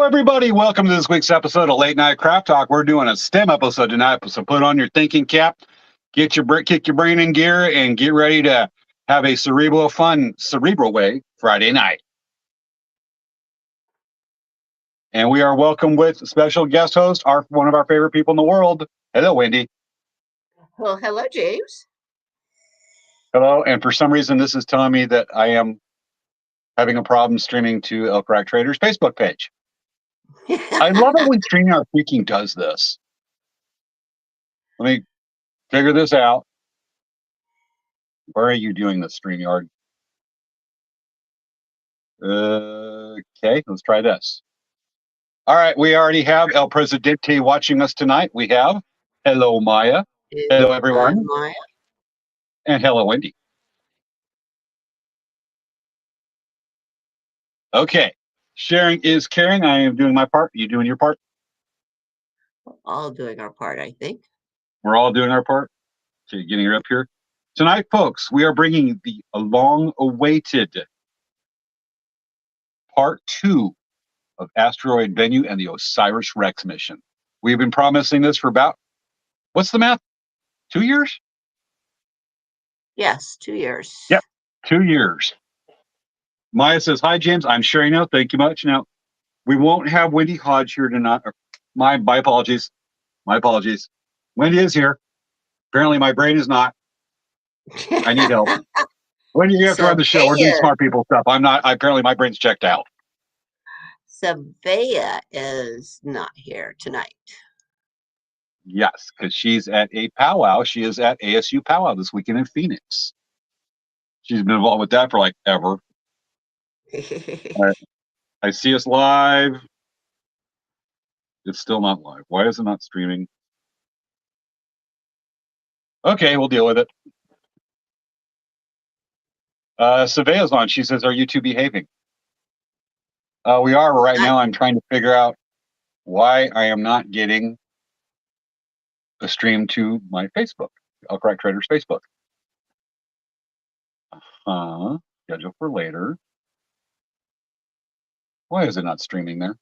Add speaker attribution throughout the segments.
Speaker 1: Hello, everybody. Welcome to this week's episode of Late Night Craft Talk. We're doing a STEM episode tonight, so put on your thinking cap, kick your brain in gear, and get ready to have a cerebral way Friday night. And we are welcome with special guest host, one of our favorite people in the world. Hello, Wendy.
Speaker 2: Well, hello, James.
Speaker 1: Hello. And for some reason, this is telling me that I am having a problem streaming to El Crack Trader's Facebook page. I love it when StreamYard freaking does this. Let me figure this out. Where are you doing this, StreamYard? Okay, let's try this. All right, we already have El Presidente watching us tonight. We have hello, Maya. Hello, everyone.
Speaker 2: Maya.
Speaker 1: And hello, Wendy. Okay, sharing is caring. I am doing my part. You doing your part?
Speaker 2: We're all doing our part, I think.
Speaker 1: We're all doing our part. Okay, getting it up here. Tonight, folks, we are bringing the long-awaited part 2 of Asteroid Bennu and the OSIRIS-REx mission. We've been promising this for about, what's the math? 2 years?
Speaker 2: Yes, 2 years.
Speaker 1: Yep, 2 years. Maya says, hi, James. I'm sure you know. Thank you much. Now, we won't have Wendy Hodge here tonight. My apologies. My apologies. Wendy is here. Apparently, my brain is not. I need help. Wendy, you have to run the show. We're doing smart people stuff. I'm not. Apparently, my brain's checked out.
Speaker 2: Svea is not here tonight.
Speaker 1: Yes, because she's at a powwow. She is at ASU powwow this weekend in Phoenix. She's been involved with that for like ever. Right. I see us live. It's still not live. Why is it not streaming? Okay, we'll deal with it. Svea's on. She says, are you two behaving? We are right now. I'm trying to figure out why I am not getting a stream to my Facebook, El Crack Trader's Facebook. Schedule for later. Why is it not streaming there?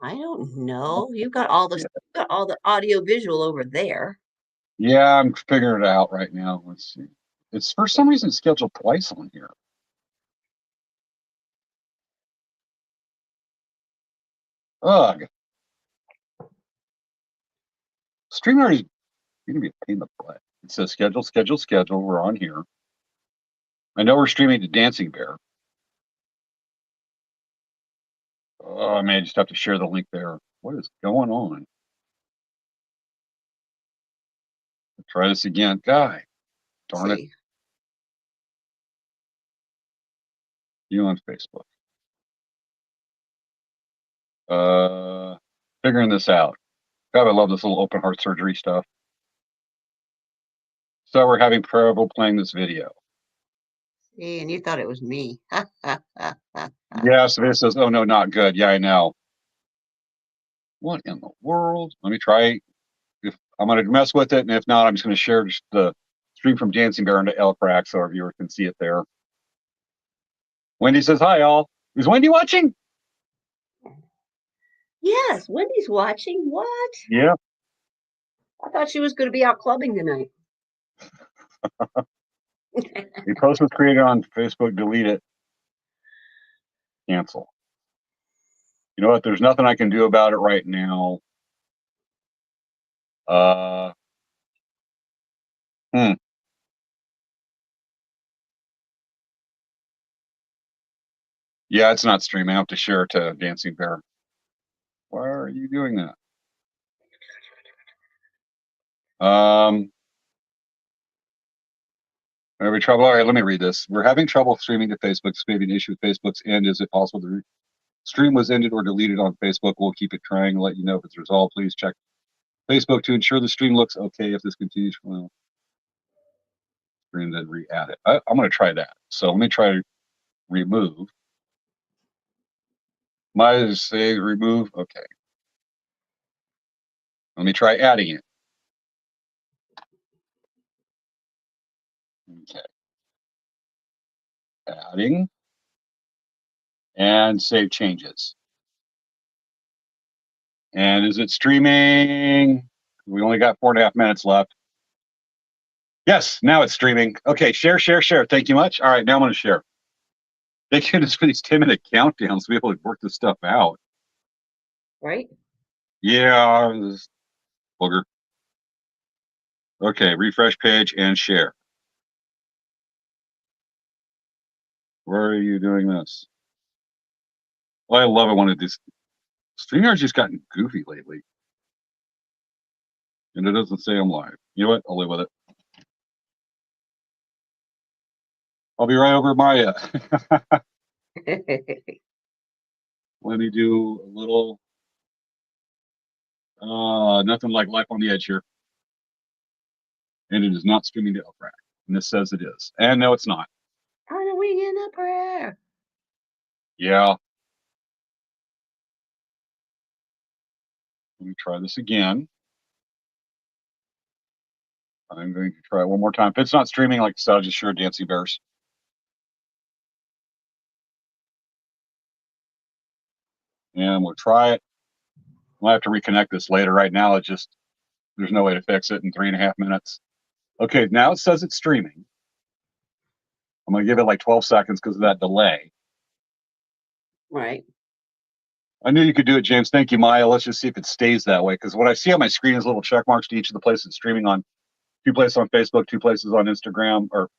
Speaker 2: I don't know. You've got all the audio visual over there.
Speaker 1: Yeah, I'm figuring it out right now. Let's see. It's for some reason scheduled twice on here. Ugh. StreamYard is going to be a pain in the butt. It says schedule, schedule, schedule. We're on here. I know we're streaming to Dancing Bear. Oh, I may just have to share the link there. What is going on? Let's try this again. Guy, darn it. You on Facebook. Figuring this out. God, I love this little open heart surgery stuff. So we're having trouble playing this video.
Speaker 2: See, and you thought it was me.
Speaker 1: Yeah, so this says, oh no, not good. Yeah, I know. What in the world? Let me try. If I'm going to mess with it, and if not, I'm just going to share the stream from Dancing Bear into El Crack so our viewers can see it there. Wendy says, hi, all. Is Wendy watching?
Speaker 2: Yes, Wendy's watching. What?
Speaker 1: Yeah.
Speaker 2: I thought she was going to be out clubbing tonight.
Speaker 1: The post was created on Facebook. Delete it. Cancel. You know what? There's nothing I can do about it right now. Yeah, it's not streaming. I have to share it to Dancing Bear. Why are you doing that? Having trouble. All right, let me read this. We're having trouble streaming to Facebook. This may be an issue with Facebook's end. Is it possible the stream was ended or deleted on Facebook? We'll keep it trying. Let you know if it's resolved. Please check Facebook to ensure the stream looks okay. If this continues, well, stream then re-add it. I'm going to try that. So let me try to remove. Might say remove. Okay. Let me try adding it. Okay. Adding. and save changes. And is it streaming? We only got 4.5 minutes left. Yes, now it's streaming. Okay, share. Thank you much. All right, now I'm going to share. Thank goodness for these 10-minute countdowns to be able to work this stuff out.
Speaker 2: Right?
Speaker 1: Yeah, this booger. Okay, refresh page and share. Where are you doing this? Well, I love it when it is. StreamYard's just gotten goofy lately. And it doesn't say I'm live. You know what? I'll live with it. I'll be right over Maya. Let me do a little, nothing like Life on the Edge here. And it is not streaming to Elfrack. And this says it is. And no, it's not.
Speaker 2: On a wing and a prayer.
Speaker 1: Yeah. Let me try this again. I'm going to try it one more time. If it's not streaming, like I said, I'll just share Dancing Bears. And we'll try it. We'll have to reconnect this later. Right now, it's just, there's no way to fix it in 3.5 minutes. Okay, now it says it's streaming. I'm going to give it like 12 seconds because of that delay.
Speaker 2: Right.
Speaker 1: I knew you could do it, James. Thank you, Maya. Let's just see if it stays that way. Because what I see on my screen is little check marks to each of the places it's streaming on. 2 places on Facebook, 2 places on Instagram or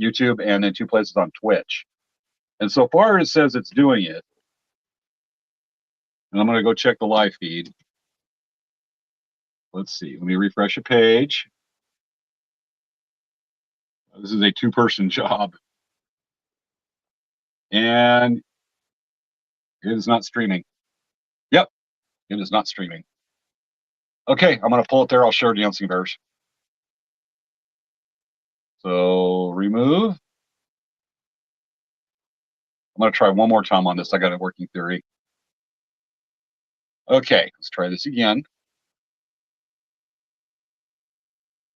Speaker 1: YouTube, and then 2 places on Twitch. And so far it says it's doing it. And I'm going to go check the live feed. Let's see. Let me refresh a page. This is a 2-person job. And it is not streaming. Yep, it is not streaming. Okay, I'm going to pull it there. I'll share Dancing Bears. So remove. I'm going to try one more time on this. I got a working theory. Okay, let's try this again.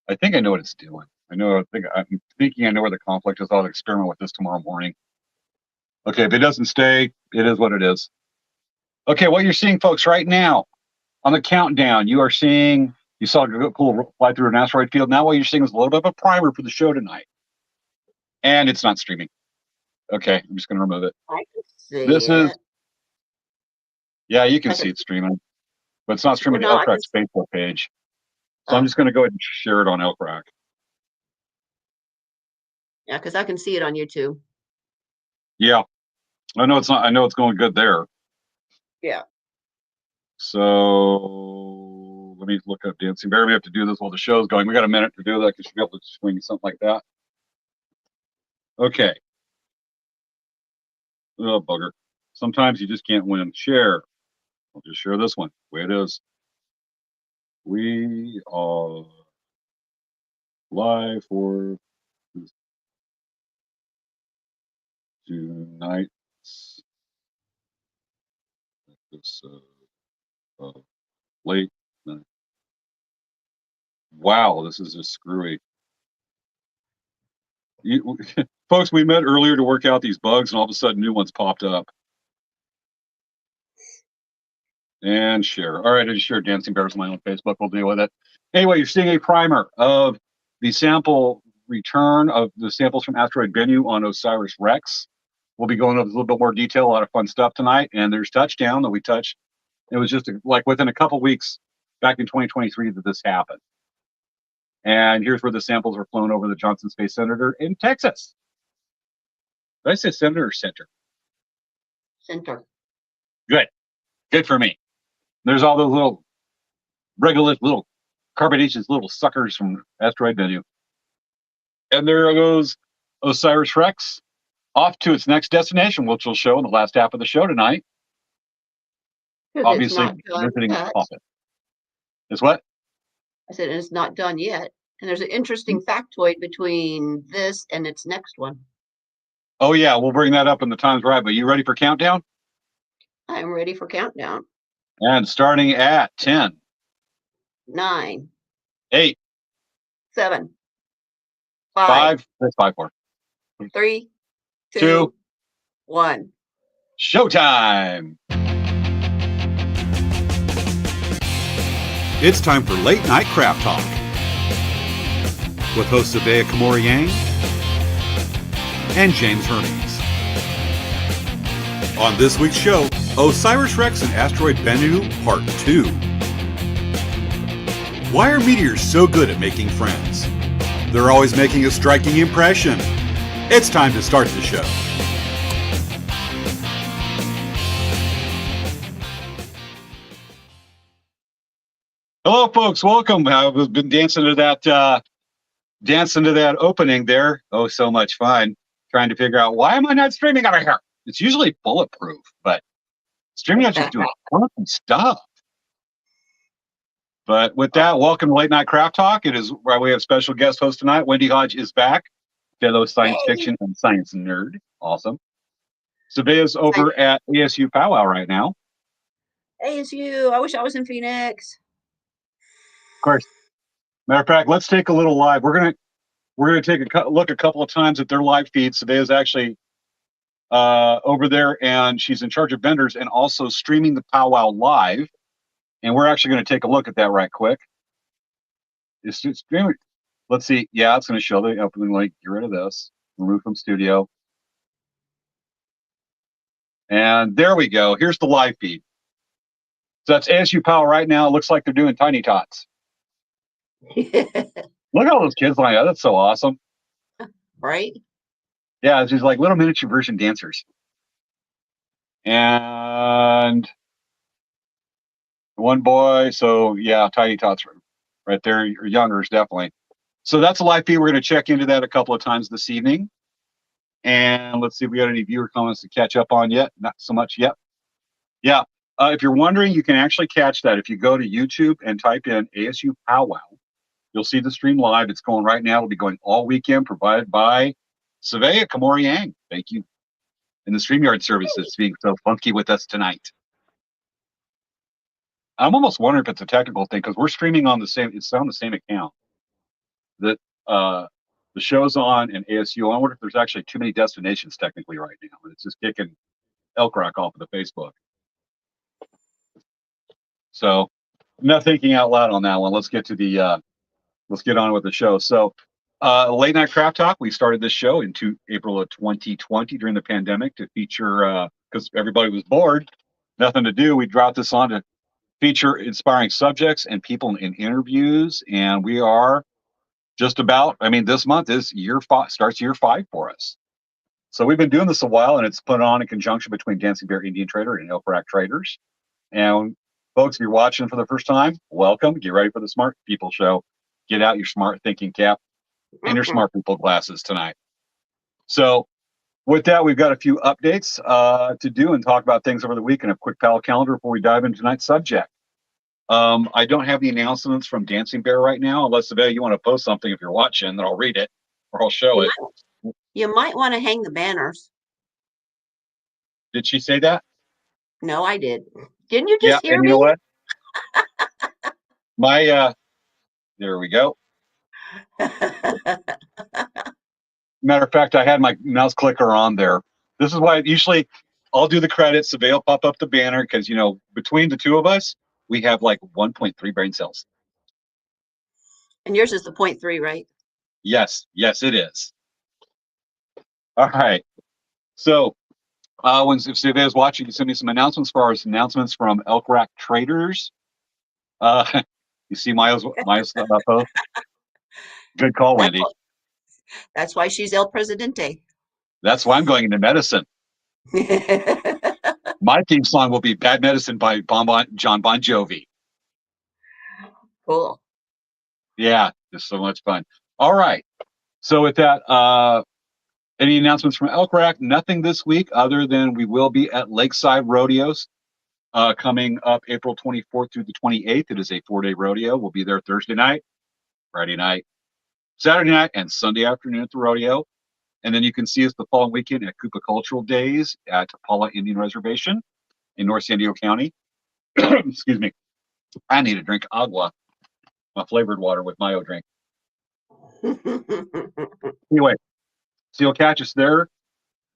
Speaker 1: I think I know what it's doing. I'm thinking I know where the conflict is. I'll experiment with this tomorrow morning. Okay, if it doesn't stay, it is what it is. Okay, what you're seeing, folks, right now on the countdown, you saw a cool fly through an asteroid field. Now what you're seeing is a little bit of a primer for the show tonight. And it's not streaming. Okay, I'm just going to remove it.
Speaker 2: I can see it.
Speaker 1: Yeah, you can see it streaming. But it's not streaming to Elfrack's Facebook page. So I'm just going to go ahead and share it on Elfrack.
Speaker 2: Yeah, because I can see it on YouTube.
Speaker 1: Yeah, I know it's not. I know it's going good there.
Speaker 2: Yeah.
Speaker 1: So let me look up Dancing Bear. We have to do this while the show's going. We got a minute to do that. You should be able to swing something like that. Okay. Oh, bugger. Sometimes you just can't win. Share. I'll just share this one. The way it is. We are live for tonight's late night. Wow, this is just screwy. Folks, we met earlier to work out these bugs, and all of a sudden new ones popped up. And share. All right, I just shared Dancing Bears on my own Facebook. We'll deal with it. Anyway, you're seeing a primer of the sample return of the samples from Asteroid Bennu on OSIRIS-REx. We'll be going over a little bit more detail, a lot of fun stuff tonight. And there's Touchdown that we touched. It was just like within a couple weeks back in 2023 that this happened. And here's where the samples were flown over the Johnson Space Center in Texas. Did I say senator or center?
Speaker 2: Center.
Speaker 1: Good. Good for me. There's all those little regolith, little carbonaceous little suckers from Asteroid Bennu. And there goes OSIRIS-REx off to its next destination, which we'll show in the last half of the show tonight. Obviously, visiting Poppet. It's what?
Speaker 2: I said it's not done yet. And there's an interesting factoid between this and its next one.
Speaker 1: Oh, yeah, we'll bring that up in the time's right. But you ready for countdown?
Speaker 2: I'm ready for countdown.
Speaker 1: And starting at 10,
Speaker 2: 9,
Speaker 1: 8,
Speaker 2: 7,
Speaker 1: 5, 4,
Speaker 2: 3, 2, 1.
Speaker 1: Showtime!
Speaker 3: It's time for Late Night Craft Talk with hosts Svea Yang and James Hermes. On this week's show, OSIRIS-REx and Asteroid Bennu Part 2. Why are meteors so good at making friends? They're always making a striking impression. It's time to start the show.
Speaker 1: Hello, folks. Welcome. I've been dancing to that opening there. Oh, so much fun. Trying to figure out why am I not streaming over here? It's usually bulletproof, but streaming is just doing fun stuff. But with that, welcome to Late Night Craft Talk. It is where we have special guest host tonight. Wendy Hodge is back, fellow science fiction and science nerd. Awesome. Svea's over at ASU Powwow right now.
Speaker 2: ASU. I wish I was in Phoenix.
Speaker 1: Of course. Matter of fact, let's take a little live. We're gonna take a look a couple of times at their live feed. Svea's actually over there, and she's in charge of vendors and also streaming the powwow live. And we're actually going to take a look at that right quick. Let's see. Yeah, it's going to show the opening link. Get rid of this. Remove from studio. And there we go. Here's the live feed. So that's ASU Powwow right now. It looks like they're doing tiny tots. Look at all those kids lined up. That's so awesome.
Speaker 2: Right?
Speaker 1: Yeah, it's just like little miniature version dancers. And one boy, so yeah, tiny tots right there. Or youngers, definitely. So that's a live feed. We're going to check into that a couple of times this evening. And let's see if we got any viewer comments to catch up on yet. Not so much yet. Yeah. If you're wondering, you can actually catch that. If you go to YouTube and type in ASU Powwow, you'll see the stream live. It's going right now. It'll be going all weekend, provided by Svea Yang. Thank you. And the StreamYard service is being so funky with us tonight. I'm almost wondering if it's a technical thing because we're streaming on the same. It's on the same account that the show's on and ASU. I wonder if there's actually too many destinations technically right now. It's just kicking Elk Rock off of the Facebook. So, I'm not thinking out loud on that one. Let's get to the. Let's get on with the show. So, Late Night Craft Talk. We started this show in April of 2020 during the pandemic to feature because everybody was bored, nothing to do. We dropped this on to feature inspiring subjects and people in interviews, and we are just about. I mean, this month is starts year 5 for us. So we've been doing this a while, and it's put on in conjunction between Dancing Bear Indian Trader and Elk Rock Traders. And folks, if you're watching for the first time, welcome. Get ready for the Smart People Show. Get out your smart thinking cap and your smart people glasses tonight. So with that, we've got a few updates to do and talk about things over the week and a quick pal calendar before we dive into tonight's subject. I don't have the announcements from Dancing Bear right now, unless Svea, you want to post something if you're watching, then I'll read it or I'll show it.
Speaker 2: You might want to hang the banners.
Speaker 1: Did she say that?
Speaker 2: No, I did. Didn't you just hear
Speaker 1: and
Speaker 2: me?
Speaker 1: You know what? There we go. Matter of fact, I had my mouse clicker on there. This is why usually I'll do the credits. Svea will pop up the banner because, between the two of us, we have like 1.3 brain cells.
Speaker 2: And yours is the 0.3, right?
Speaker 1: Yes, it is. All right. So if Svea is watching, you send me some announcements for our announcements from Elk Rock Traders. You see Maya's post? Good call, Wendy.
Speaker 2: That's why she's El Presidente.
Speaker 1: That's why I'm going into medicine. My theme song will be Bad Medicine by John Bon Jovi.
Speaker 2: Cool.
Speaker 1: Yeah, just so much fun. All right. So with that, any announcements from Elk Rock? Nothing this week other than we will be at Lakeside Rodeos coming up April 24th through the 28th. It is a 4-day rodeo. We'll be there Thursday night, Friday night, Saturday night, and Sunday afternoon at the rodeo. And then you can see us the following weekend at Koopa Cultural Days at Paula Indian Reservation in North San Diego County. Excuse me. I need a drink of agua, my flavored water with mayo drink. Anyway, so you'll catch us there.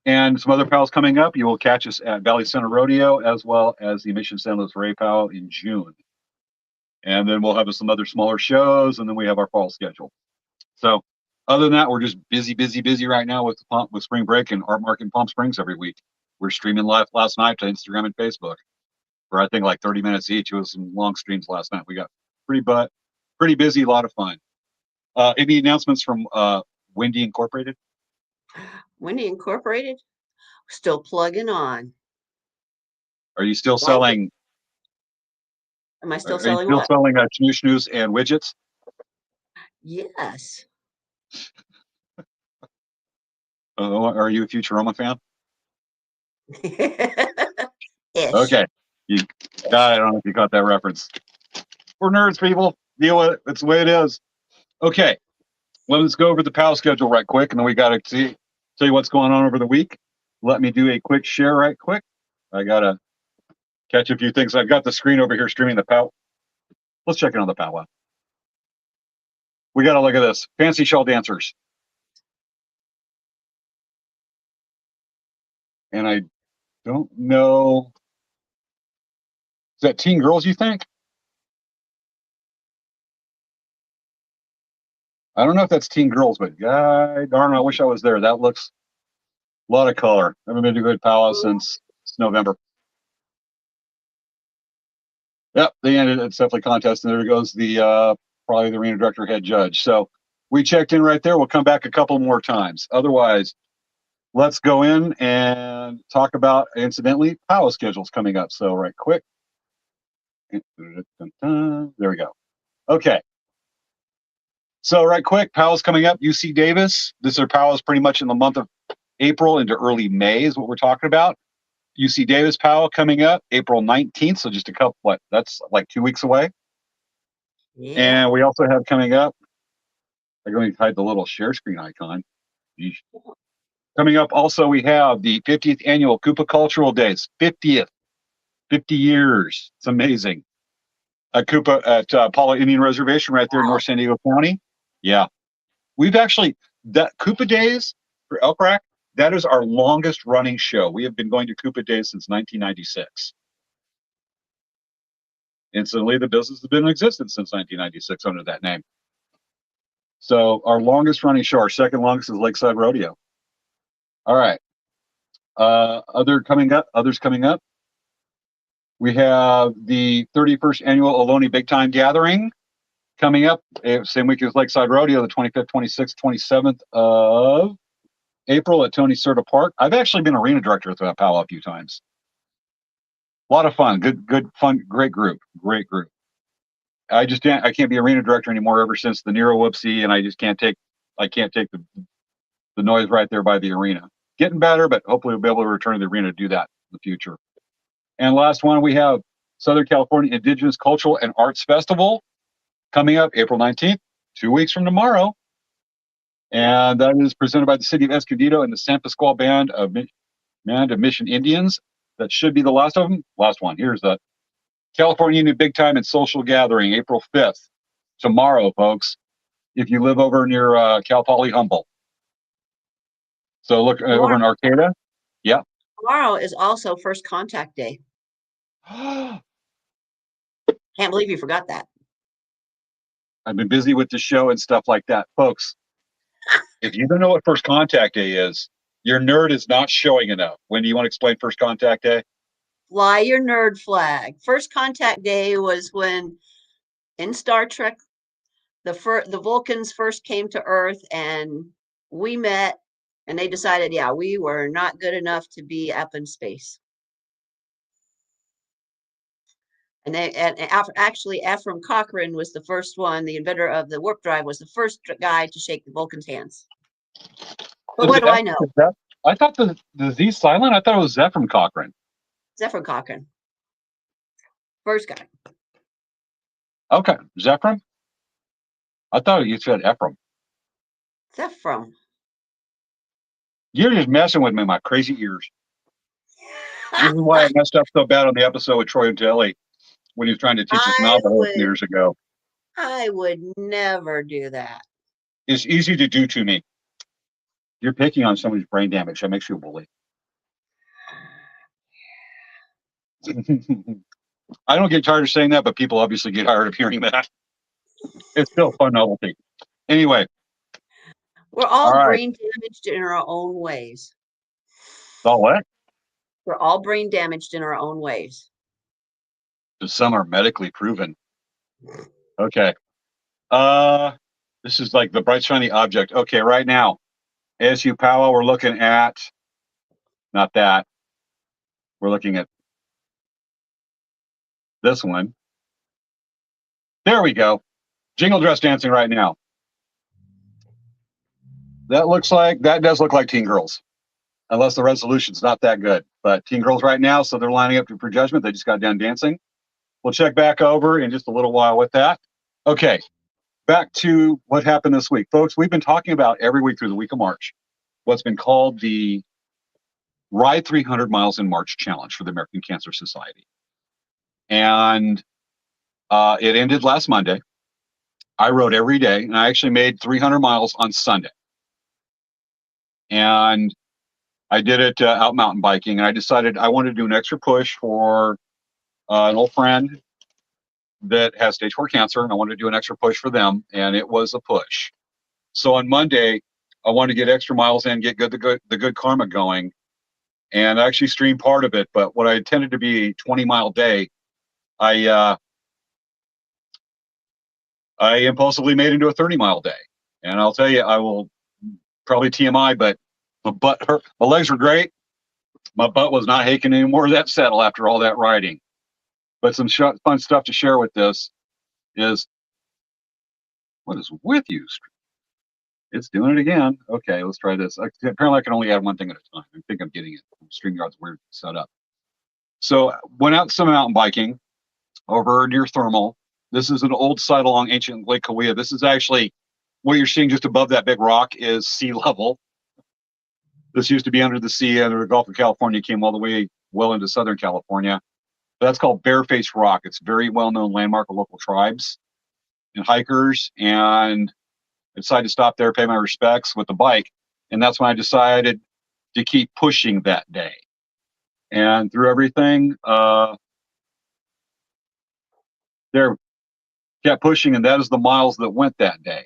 Speaker 1: And some other POWs coming up. You will catch us at Valley Center Rodeo as well as the Mission San Luis Rey POW in June. And then we'll have some other smaller shows, and then we have our fall schedule. So other than that, we're just busy right now with spring break and Art Market in Palm Springs every week. We're streaming live last night to Instagram and Facebook for I think like 30 minutes each. It was some long streams last night. We got pretty busy, a lot of fun. Any announcements from Wendy Incorporated?
Speaker 2: Wendy Incorporated, still plugging on.
Speaker 1: Are you still selling?
Speaker 2: Am I still
Speaker 1: Are
Speaker 2: selling
Speaker 1: you
Speaker 2: what?
Speaker 1: still selling snooze and widgets?
Speaker 2: Yes.
Speaker 1: Are you a Futurama fan?
Speaker 2: Ish.
Speaker 1: Okay. I don't know if you got that reference. We're nerds, people. Deal with it. It's the way it is. Okay. Let's go over the POW schedule right quick, and then we got to tell you what's going on over the week. Let me do a quick share right quick. I got to catch a few things. I've got the screen over here streaming the POW. Let's check in on the POW. We got to look at this. Fancy Shawl Dancers. And I don't know. Is that teen girls, you think? I don't know if that's teen girls, but God darn, I wish I was there. That looks a lot of color. I haven't been to a good powwow since November. Yep, they ended. It's definitely contest, and there goes the probably the arena director, head judge. So we checked in right there. We'll come back a couple more times. Otherwise, let's go in and talk about, incidentally, POW schedules coming up. So right quick. There we go. Okay. So right quick, POW's coming up. UC Davis. This is POW's pretty much in the month of April into early May is what we're talking about. UC Davis POW coming up April 19th. So just a couple, that's like 2 weeks away.
Speaker 2: Yeah.
Speaker 1: And we also have coming up, I'm going to hide the little share screen icon. Coming up also, we have the 50th annual Koopa Cultural Days. 50 years. It's amazing. Koopa at Paula Indian Reservation right there in North San Diego County. Yeah. We've actually, that Koopa Days for Elk Rack, that is our longest running show. We have been going to Koopa Days since 1996. Incidentally, the business has been in existence since 1996 under that name. So our longest running show, our second longest is Lakeside Rodeo. All right. Others coming up. We have the 31st annual Ohlone Big Time Gathering coming up, same week as Lakeside Rodeo, the 25th, 26th, 27th of April at Tony Serta Park. I've actually been arena director at that POW a few times. A lot of fun, good fun, great group. I can't be arena director anymore ever since the Nero whoopsie, and I can't take the noise right there by the arena. Getting better, but hopefully we'll be able to return to the arena to do that in the future. And last one, we have Southern California Indigenous Cultural and Arts Festival coming up April 19th, 2 weeks from tomorrow. And that is presented by the City of Escondido and the San Pasqual Band of Mission Indians. That should be the last of them. Last one. Here's the California Union Big Time and Social Gathering, April 5th. Tomorrow, folks, if you live over near Cal Poly Humboldt. So look over in Arcata. Yeah.
Speaker 2: Tomorrow is also First Contact Day. Can't believe you forgot that.
Speaker 1: I've been busy with the show and stuff like that. Folks, if you don't know what First Contact Day is, your nerd is not showing enough. Wendy, you want to explain First Contact Day?
Speaker 2: Fly your nerd flag. First Contact Day was when in Star Trek, the Vulcans first came to Earth and we met, and they decided, yeah, we were not good enough to be up in space. And actually, Ephraim Cochrane was the first one, the inventor of the warp drive, was the first guy to shake the Vulcan's hands. But what do I know?
Speaker 1: I thought the Z silent. I thought it was Ephraim Cochrane.
Speaker 2: Ephraim Cochrane, first guy.
Speaker 1: Okay, Ephraim. I thought you said Ephraim.
Speaker 2: Ephraim.
Speaker 1: You're just messing with me, my crazy ears. This is why I messed up so bad on the episode with Troy and Telly when he was trying to teach us Navajo years ago.
Speaker 2: I would never do that.
Speaker 1: It's easy to do to me. You're picking on somebody's brain damage. That makes you a bully. I don't get tired of saying that, but people obviously get tired of hearing that. It's still a fun novelty. Anyway,
Speaker 2: We're
Speaker 1: all
Speaker 2: all
Speaker 1: right.
Speaker 2: brain damaged in our own ways.
Speaker 1: So what?
Speaker 2: We're all brain damaged in our own ways.
Speaker 1: Some are medically proven. Okay. This is like the bright shiny object. Okay, right now, ASU Powell, we're looking at not that. We're looking at this one. There we go. Jingle dress dancing right now. That does look like Teen Girls, unless the resolution's not that good. But Teen Girls right now, so they're lining up for judgment. They just got done dancing. We'll check back over in just a little while with that. Okay, back to what happened this week. Folks, we've been talking about every week through the week of March what's been called the Ride 300 Miles in March Challenge for the American Cancer Society. And it ended last Monday. I rode every day, and I actually made 300 miles on Sunday. And I did it out mountain biking, and I decided I wanted to do an extra push for an old friend that has stage 4 cancer, and I wanted to do an extra push for them, and it was a push. So on Monday, I wanted to get extra miles in, get the good karma going, and I actually streamed part of it. But what I intended to be a 20-mile day, I impulsively made into a 30-mile day. And I'll tell you, I will probably TMI, but my butt hurt. My legs were great. My butt was not aching anymore. That saddle after all that riding. But some fun stuff to share with this is, what is with you? It's doing it again. Okay, let's try this. Apparently, I can only add one thing at a time. I think I'm getting it. StreamYard's weird setup. So went out some mountain biking over near Thermal. This is an old site along ancient Lake Cahuilla. This is actually what you're seeing just above that big rock is sea level. This used to be under the sea, under the Gulf of California, came all the way well into Southern California. That's called Bareface Rock. It's a very well-known landmark of local tribes and hikers. And I decided to stop there, pay my respects with the bike. And that's when I decided to keep pushing that day. And through everything, there kept pushing, and that is the miles that went that day.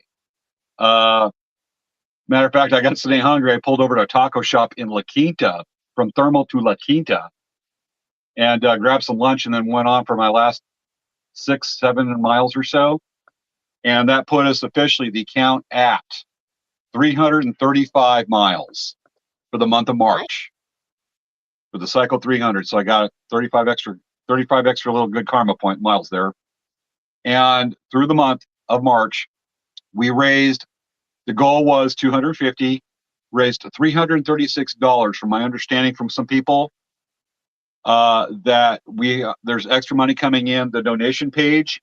Speaker 1: Matter of fact, I got sitting hungry. I pulled over to a taco shop in La Quinta, from Thermal to La Quinta, and grabbed some lunch, and then went on for my last 6-7 miles or so. And that put us officially, the count at 335 miles for the month of March for the Cycle 300. So I got 35 extra little good karma point miles there. And through the month of March, we raised, the goal was 250, raised $336. From my understanding from some people, that there's extra money coming in. The donation page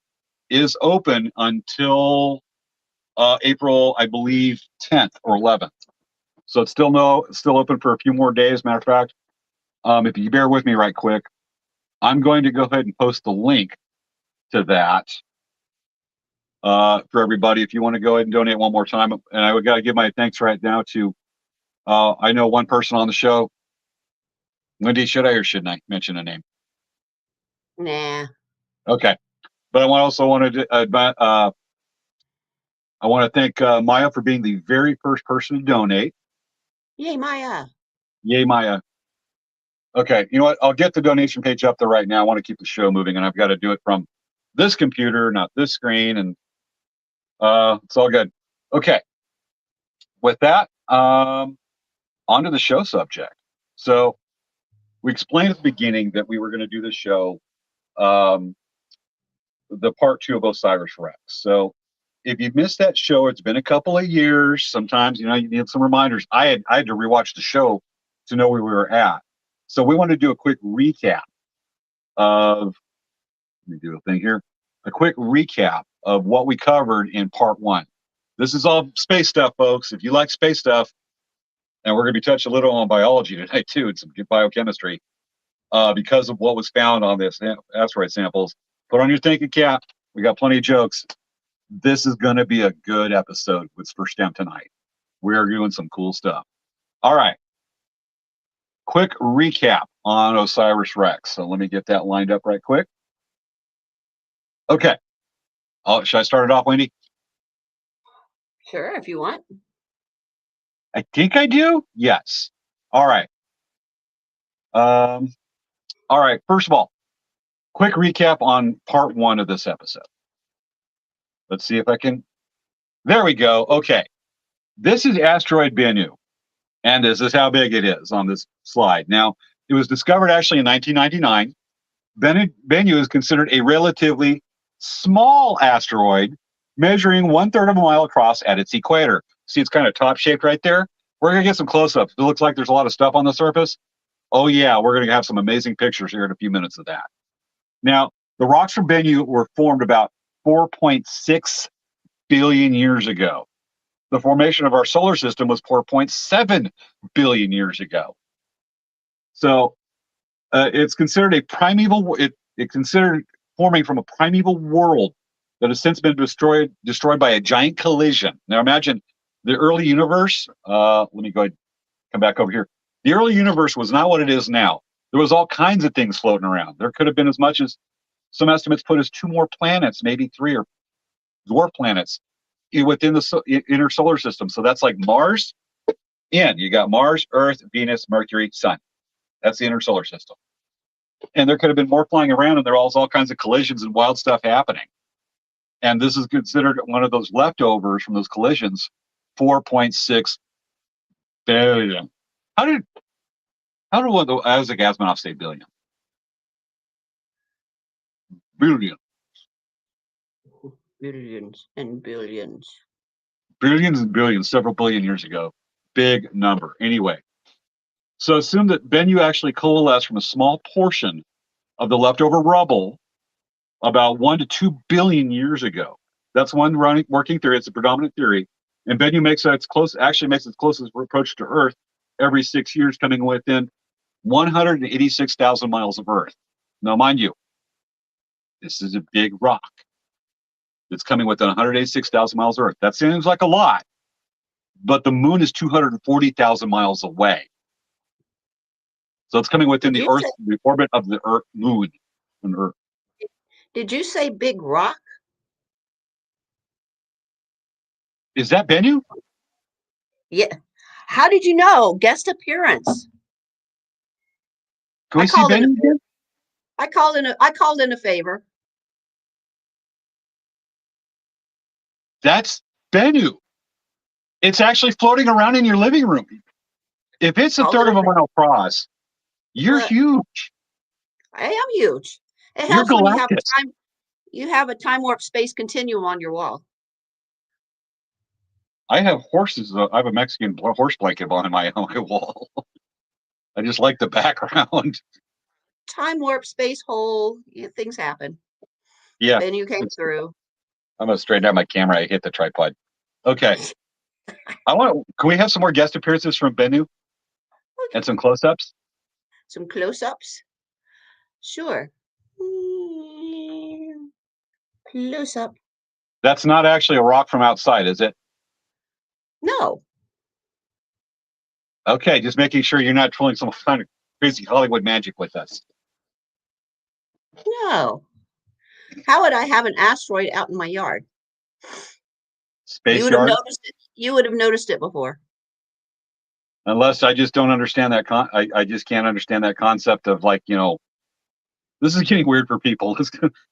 Speaker 1: is open until April, I believe, 10th or 11th. So it's still open for a few more days. Matter of fact, if you bear with me right quick, I'm going to go ahead and post the link to that for everybody. If you want to go ahead and donate one more time, and I would got to give my thanks right now to, I know one person on the show. Wendy, should I or shouldn't I mention a name?
Speaker 2: Nah.
Speaker 1: Okay, but I want to thank Maya for being the very first person to donate.
Speaker 2: Yay, Maya.
Speaker 1: Yay, Maya. Okay, you know what? I'll get the donation page up there right now. I want to keep the show moving, and I've got to do it from this computer, not this screen, and it's all good. Okay, with that, on to the show subject. So we explained at the beginning that we were going to do this show, the part 2 of OSIRIS-REx. So if you missed that show, it's been a couple of years. Sometimes, you need some reminders. I had to rewatch the show to know where we were at. So we want to do a quick recap of, let me do a thing here, a quick recap of what we covered in part 1. This is all space stuff, folks. If you like space stuff, and we're going to be touching a little on biology tonight too, and some biochemistry, because of what was found on this asteroid samples. Put on your thinking cap. We got plenty of jokes. This is going to be a good episode with for STEM tonight. We're doing some cool stuff. All right. quick recap on OSIRIS-REx. So let me get that lined up right quick. Okay. Should I start it off, Wendy?
Speaker 2: Sure, if you want.
Speaker 1: I think I do. Yes. All right. All right. First of all, quick recap on part 1 of this episode. Let's see if I can. There we go. Okay. This is asteroid Bennu. And this is how big it is on this slide. Now, it was discovered actually in 1999. Bennu is considered a relatively small asteroid, measuring 1/3 of a mile across at its equator. See, it's kind of top-shaped right there. We're going to get some close-ups. It looks like there's a lot of stuff on the surface. Oh, yeah, we're going to have some amazing pictures here in a few minutes of that. Now, the rocks from Bennu were formed about 4.6 billion years ago. The formation of our solar system was 4.7 billion years ago. So it's considered a primeval. It's considered forming from a primeval world that has since been destroyed by a giant collision. Now imagine the early universe. Let me go ahead and come back over here. The early universe was not what it is now. There was all kinds of things floating around. There could have been as much as some estimates put as 2 more planets, maybe 3 or dwarf planets within the inner solar system. So that's like Mars. You got Mars, Earth, Venus, Mercury, Sun. That's the inner solar system. And there could have been more flying around, and there was all kinds of collisions and wild stuff happening. And this is considered one of those leftovers from those collisions, 4.6 billion. How did Isaac Asimov say billion? Billion.
Speaker 2: Billions and billions.
Speaker 1: Billions and billions, several billion years ago. Big number. Anyway, so assume that Bennu actually coalesced from a small portion of the leftover rubble about 1 to 2 billion years ago. That's one working theory. It's a predominant theory. And Bennu makes its closest approach to Earth every 6 years, coming within 186,000 miles of Earth. Now, mind you, this is a big rock. It's coming within 186,000 miles of Earth. That seems like a lot, but the moon is 240,000 miles away. So it's coming within the orbit of the Earth, moon, and Earth.
Speaker 2: Did you say big rock?
Speaker 1: Is that Bennu?
Speaker 2: Yeah. How did you know? Guest appearance.
Speaker 1: Can we see Bennu again?
Speaker 2: I called in a favor.
Speaker 1: That's Bennu. It's actually floating around in your living room. If it's 1/3 of a mile across, you're huge.
Speaker 2: I am huge. It helps when you have a time warp space continuum on your wall.
Speaker 1: I have horses. I have a Mexican horse blanket on my wall. I just like the background.
Speaker 2: Time warp space hole. Things happen.
Speaker 1: Yeah.
Speaker 2: Then you came through.
Speaker 1: I'm gonna straighten out my camera. I hit the tripod. Okay. Can we have some more guest appearances from Bennu? Okay. And some close-ups?
Speaker 2: Some close-ups? Sure. Close-up.
Speaker 1: That's not actually a rock from outside, is it?
Speaker 2: No.
Speaker 1: Okay, just making sure you're not trolling some kind of crazy Hollywood magic with us.
Speaker 2: No. How would I have an asteroid out in my yard?
Speaker 1: Space yard?
Speaker 2: You would have noticed it before.
Speaker 1: Unless I just don't understand that. I just can't understand that concept of, like, this is getting weird for people.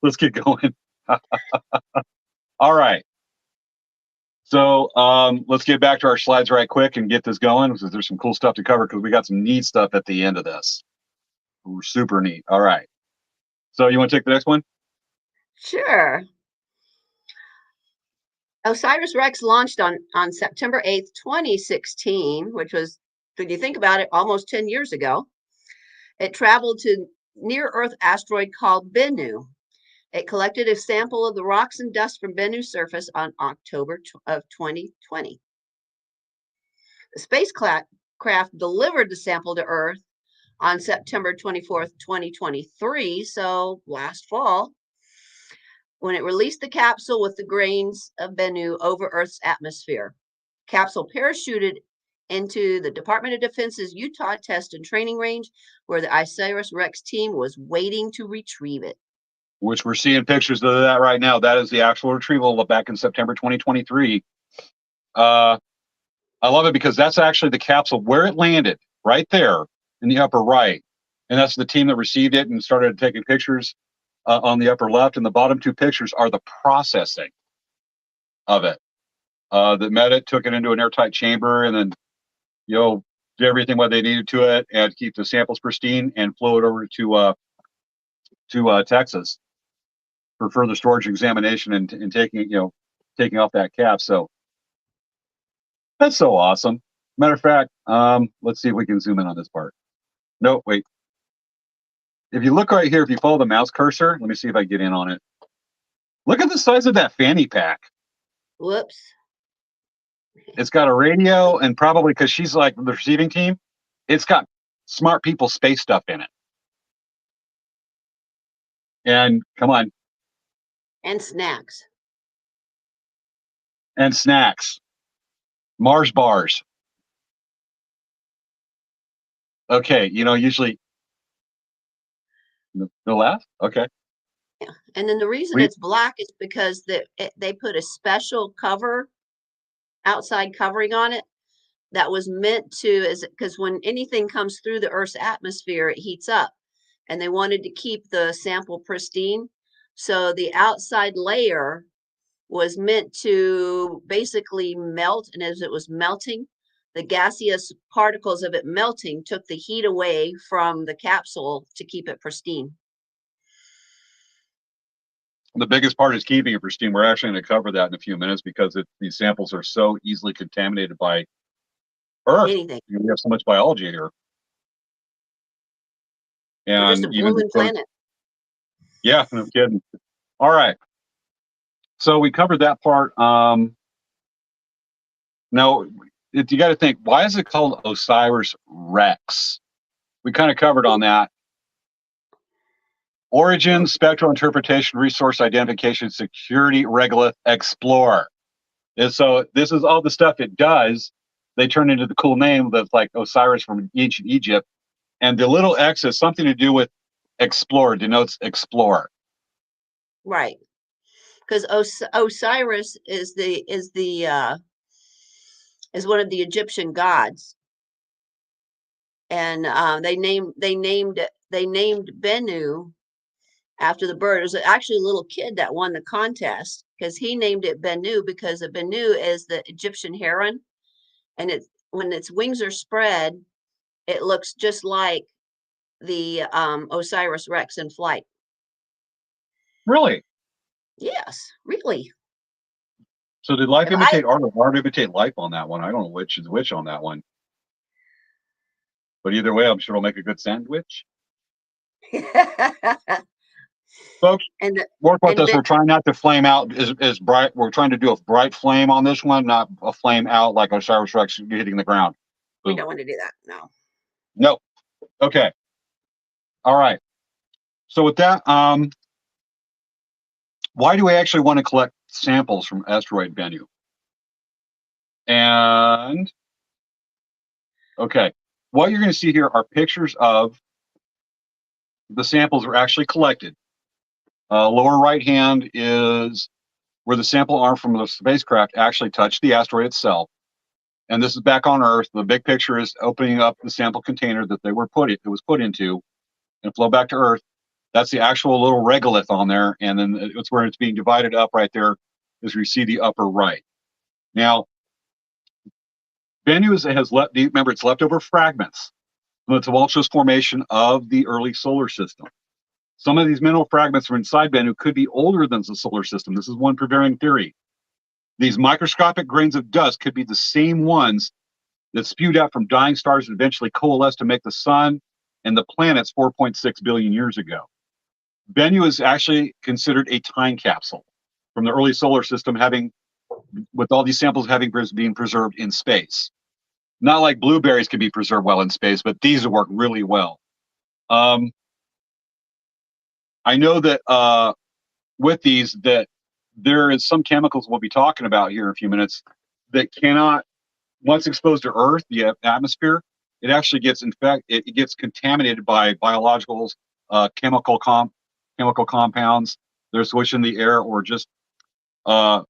Speaker 1: Let's get going. All right. So let's get back to our slides right quick and get this going, because there's some cool stuff to cover, because we got some neat stuff at the end of this. Ooh, super neat. All right. So you want to take the next one?
Speaker 2: Sure. OSIRIS-REx launched on September 8th, 2016, which was, when you think about it, almost 10 years ago. It traveled to near-Earth asteroid called Bennu. It collected a sample of the rocks and dust from Bennu's surface on October of 2020. The spacecraft delivered the sample to Earth on September 24th, 2023, so last fall, when it released the capsule with the grains of Bennu over Earth's atmosphere. Capsule parachuted into the Department of Defense's Utah Test and Training Range, where the OSIRIS-REx team was waiting to retrieve it.
Speaker 1: Which we're seeing pictures of that right now. That is the actual retrieval back in September 2023. I love it because that's actually the capsule where it landed, right there in the upper right. And that's the team that received it and started taking pictures on the upper left. And the bottom two pictures are the processing of it. That met it, took it into an airtight chamber, and then, did everything what they needed to it and keep the samples pristine and flew it over to Texas for further storage examination and taking off that cap. So that's so awesome. Matter of fact, let's see if we can zoom in on this part. No, wait. If you look right here, if you follow the mouse cursor, let me see if I can get in on it. Look at the size of that fanny pack.
Speaker 2: Whoops.
Speaker 1: It's got a radio, and probably because she's like the receiving team, it's got smart people space stuff in it. And come on.
Speaker 2: And snacks.
Speaker 1: And snacks. Mars bars. Okay, usually no laugh? Okay.
Speaker 2: Yeah. And then the reason it's black is because they put a special cover, outside covering on it that was meant to, because when anything comes through the Earth's atmosphere, it heats up, and they wanted to keep the sample pristine. So the outside layer was meant to basically melt, and as it was melting, the gaseous particles of it melting took the heat away from the capsule to keep it pristine.
Speaker 1: The biggest part is keeping it pristine. We're actually going to cover that in a few minutes because these samples are so easily contaminated by Earth.
Speaker 2: Anything.
Speaker 1: We have so much biology here. And
Speaker 2: just a blooming planet.
Speaker 1: Yeah, no kidding. All right. So we covered that part. Now, you got to think, why is it called OSIRIS-REx? We kind of covered on that. Origin, spectral interpretation, resource identification, security, regolith, explorer. And so this is all the stuff it does. They turn into the cool name that's like Osiris from ancient Egypt. And the little X has something to do with explorer, denotes explorer.
Speaker 2: Right. Because Osiris is one of the Egyptian gods. And they named Bennu after the bird. It was actually a little kid that won the contest because he named it Bennu because a Bennu is the Egyptian heron, and when its wings are spread, it looks just like the OSIRIS-REx in flight.
Speaker 1: Really?
Speaker 2: Yes, really.
Speaker 1: So did life imitate art or art imitate life on that one? I don't know which is which on that one. But either way, I'm sure it'll make a good sandwich. Folks, work with us. We're trying not to flame out as bright. We're trying to do a bright flame on this one, not a flame out like OSIRIS-REx hitting the ground.
Speaker 2: We don't want to do that. No.
Speaker 1: No. Okay. All right. So with that, why do we actually want to collect samples from asteroid Bennu? And okay, what you're going to see here are pictures of the samples that were actually collected. Lower right hand is where the sample arm from the spacecraft actually touched the asteroid itself. And this is back on Earth. The big picture is opening up the sample container that it was put into and flow back to Earth. That's the actual little regolith on there. And then it's where it's being divided up right there as you see the upper right. Now, Bennu remember, it's leftover fragments from the tumultuous formation of the early solar system. Some of these mineral fragments from inside Bennu could be older than the solar system. This is one prevailing theory. These microscopic grains of dust could be the same ones that spewed out from dying stars and eventually coalesced to make the sun and the planets 4.6 billion years ago. Bennu is actually considered a time capsule from the early solar system, with all these samples being preserved in space. Not like blueberries can be preserved well in space, but these work really well. I know that with these, that there is some chemicals we'll be talking about here in a few minutes that cannot once exposed to Earth, the atmosphere, it actually gets it gets contaminated by biologicals, chemical compounds that are switching the air, or just compounds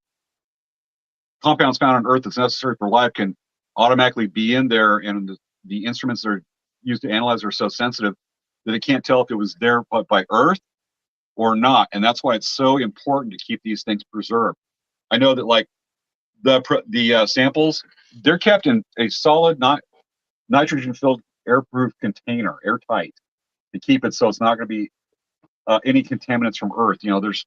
Speaker 1: found on Earth that's necessary for life can automatically be in there, and the instruments that are used to analyze are so sensitive that it can't tell if it was there by Earth or not. And that's why it's so important to keep these things preserved. I know that like the samples, they're kept in a solid, not nitrogen-filled, airproof container, airtight, to keep it so it's not going to be any contaminants from Earth. You know, there's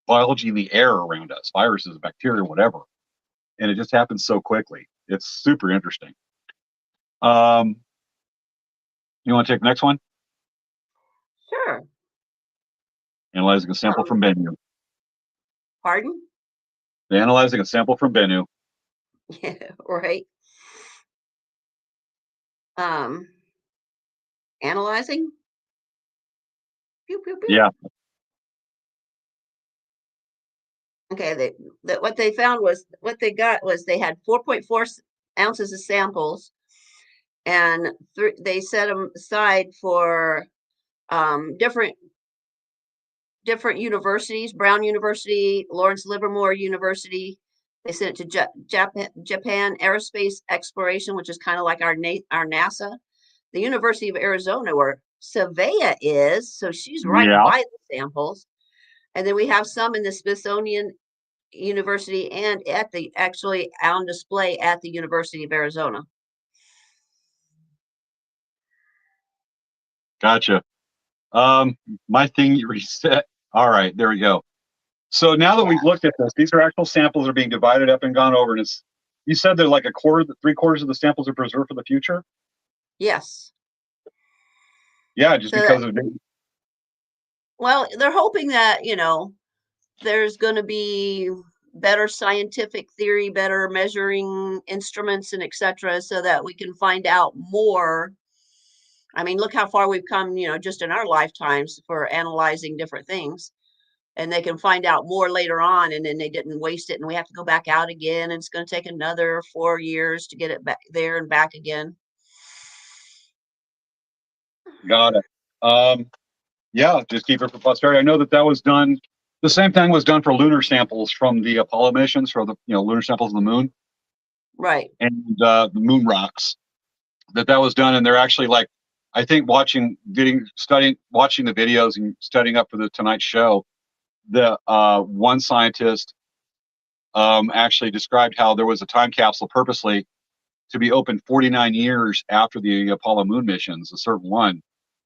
Speaker 1: biology in the air around us, viruses, bacteria, whatever, and it just happens so quickly. It's super interesting. You want to take the next one?
Speaker 2: Sure.
Speaker 1: Analyzing a sample from Bennu.
Speaker 2: Pardon?
Speaker 1: Analyzing a sample from Bennu.
Speaker 2: Yeah, right. Analyzing. Pew, pew, pew.
Speaker 1: Yeah.
Speaker 2: Okay, what they found was, what they got was they had 4.4 ounces of samples, and they set them aside for different universities: Brown University, Lawrence Livermore University. They sent it to Japan Aerospace Exploration, which is kind of like our NASA. The University of Arizona, where Svea is, so she's right by the samples. And then we have some in the Smithsonian University and actually on display at the University of Arizona.
Speaker 1: Gotcha. My thing reset. All right, there we go. So now that we've looked at this, these are actual samples that are being divided up and gone over. And you said that like 3/4 of the samples are preserved for the future?
Speaker 2: Yes.
Speaker 1: Yeah, just because of it.
Speaker 2: Well, they're hoping that, there's going to be better scientific theory, better measuring instruments, and etc., so that we can find out more. I mean, look how far we've come, just in our lifetimes for analyzing different things. And they can find out more later on, and then they didn't waste it, and we have to go back out again, and it's going to take another 4 years to get it back there and back again.
Speaker 1: Got it. Yeah, just keep it for posterity. I know that was done. The same thing was done for lunar samples from the Apollo missions, for the lunar samples of the moon,
Speaker 2: right?
Speaker 1: And the moon rocks. That was done, and they're actually like, I think watching the videos and studying up for the Tonight Show. The one scientist actually described how there was a time capsule purposely to be opened 49 years after the Apollo moon missions, a certain one,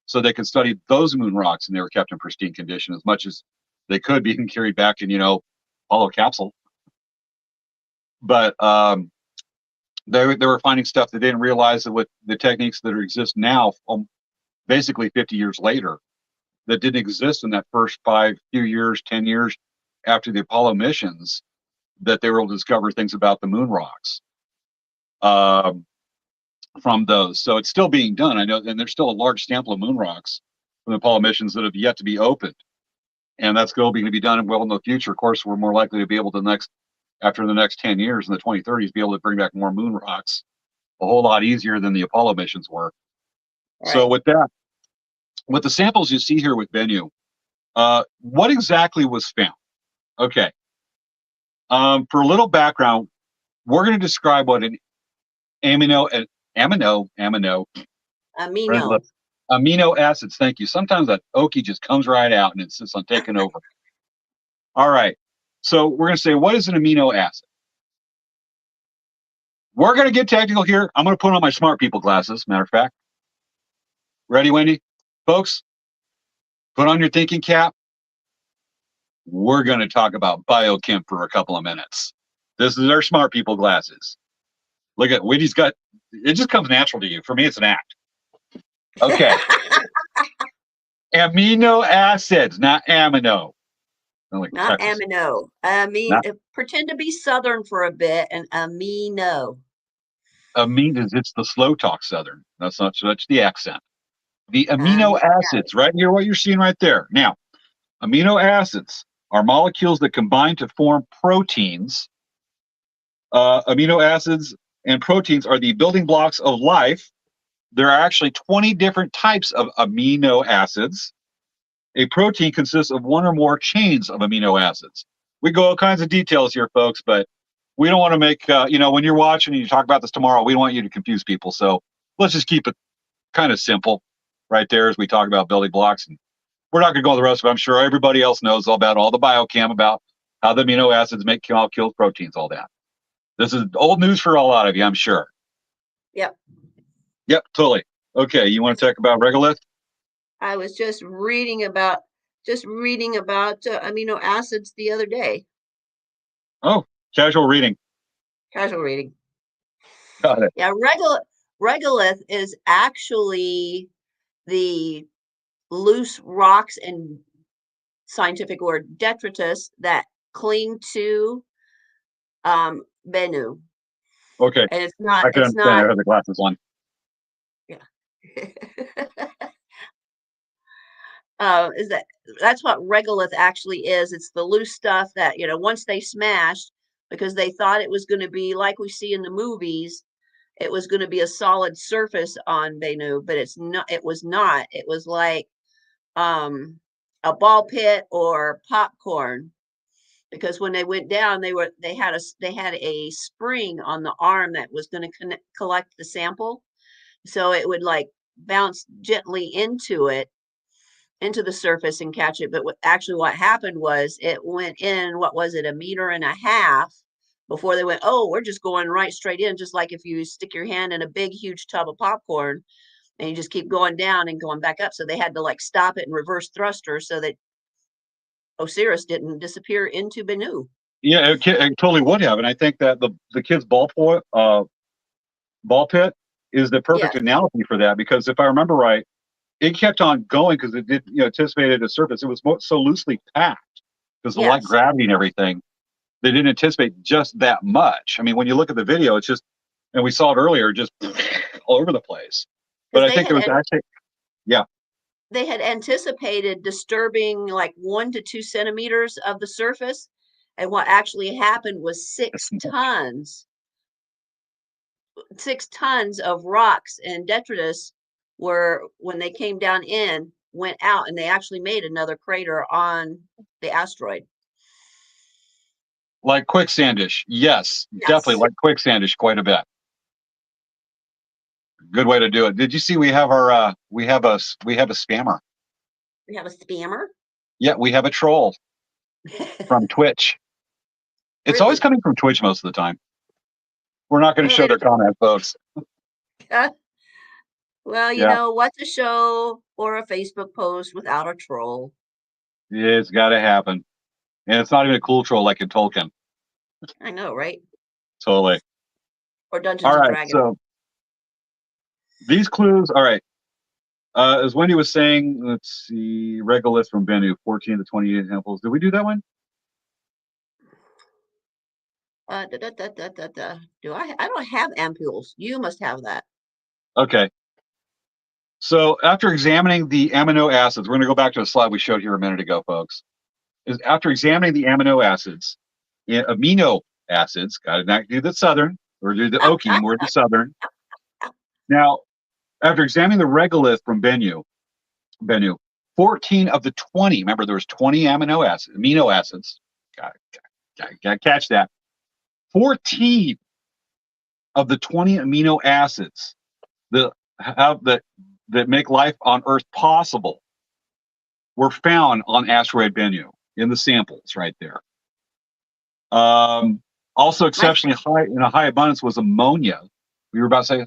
Speaker 1: so they could study those moon rocks, and they were kept in pristine condition as much as they could be carried back in, Apollo capsule. But they were finding stuff that they didn't realize that with the techniques that exist now, basically 50 years later, that didn't exist in that first 10 years after the Apollo missions, that they were able to discover things about the moon rocks from those. So it's still being done. I know, and there's still a large sample of moon rocks from the Apollo missions that have yet to be opened. And that's going to be done well in the future. Of course, we're more likely to be able to after the next 10 years in the 2030s, be able to bring back more moon rocks a whole lot easier than the Apollo missions were. Right. So with the samples you see here with Bennu, what exactly was found? Okay. For a little background, we're going to describe what an amino acids. Thank you. Sometimes that Okie just comes right out and insists on taking over. All right. So we're going to say, what is an amino acid? We're going to get technical here. I'm going to put on my smart people glasses, matter of fact. Ready, Wendy? Folks, put on your thinking cap. We're going to talk about biochem for a couple of minutes. This is our smart people glasses. Look at Wendy's got, it just comes natural to you. For me, it's an act. Okay. Amino acids, not amino.
Speaker 2: Not amino. Pretend to be Southern for a bit, and amino.
Speaker 1: It's the slow talk Southern. That's not such the accent. The amino acids, right here, what you're seeing right there. Now, amino acids are molecules that combine to form proteins. Amino acids and proteins are the building blocks of life. There are actually 20 different types of amino acids. A protein consists of one or more chains of amino acids. We go all kinds of details here, folks, but we don't want to make, when you're watching and you talk about this tomorrow, we don't want you to confuse people. So let's just keep it kind of simple right there as we talk about building blocks. And we're not going to go on the rest of it. I'm sure everybody else knows all about all the biochem, about how the amino acids make molecules, proteins, all that. This is old news for a lot of you, I'm sure.
Speaker 2: Yep.
Speaker 1: Yep, totally. Okay, you want to talk about regolith?
Speaker 2: I was just reading about amino acids the other day.
Speaker 1: Oh, casual reading.
Speaker 2: Casual reading.
Speaker 1: Got it.
Speaker 2: Yeah, regolith is actually the loose rocks and scientific word detritus that cling to Bennu.
Speaker 1: Okay,
Speaker 2: And it's not.
Speaker 1: I can
Speaker 2: It's
Speaker 1: understand.
Speaker 2: not.
Speaker 1: I have the glasses on.
Speaker 2: Yeah. That's what regolith actually is. It's the loose stuff that, once they smashed, because they thought it was going to be like we see in the movies, it was going to be a solid surface on Bennu, but it's not. It was not. It was like a ball pit or popcorn, because when they went down, they had a spring on the arm that was going to collect the sample, so it would like bounce gently into the surface and catch it. But what happened was it went in, what was it, 1.5 meters before they went, oh, we're just going right straight in, just like if you stick your hand in a big, huge tub of popcorn and you just keep going down and going back up. So they had to like stop it and reverse thruster so that Osiris didn't disappear into Bennu.
Speaker 1: Yeah, it totally would have. And I think that the kid's ball pit is the perfect analogy for that, because if I remember right, it kept on going because it did, anticipated a surface. It was so loosely packed because of light gravity and everything. They didn't anticipate just that much. I mean, when you look at the video, it's just, and we saw it earlier, just all over the place. But I think it was actually,
Speaker 2: they had anticipated disturbing like 1 to 2 centimeters of the surface. And what actually happened was 6 tons of rocks and detritus when they came down went out, and they actually made another crater on the asteroid.
Speaker 1: Like quicksandish. Yes, definitely like quicksandish quite a bit. Good way to do it. Did you see we have a spammer?
Speaker 2: We have a spammer?
Speaker 1: Yeah, we have a troll from Twitch. It's always coming from Twitch most of the time. We're not going to show their comment, folks.
Speaker 2: Well, what's a show or a Facebook post without a troll?
Speaker 1: It's got to happen. And it's not even a cool troll like in Tolkien.
Speaker 2: I know, right?
Speaker 1: Totally.
Speaker 2: Or Dungeons and Dragons.
Speaker 1: So these clues, all right. As Wendy was saying, let's see, regolith from Bennu, 14 to 28 examples. Did we do that one?
Speaker 2: Do I? I don't have ampules. You must have that.
Speaker 1: Okay. So after examining the amino acids, we're going to go back to a slide we showed here a minute ago, folks. After examining the amino acids, got to not do the Southern, or do the Okie, more the Southern. Now, after examining the regolith from Bennu, 14 of the 20, remember there was 20 amino acids. Got to catch that. 14 of the 20 amino acids that make life on Earth possible were found on asteroid Bennu in the samples right there. Also exceptionally high in a high abundance was ammonia. You were about to say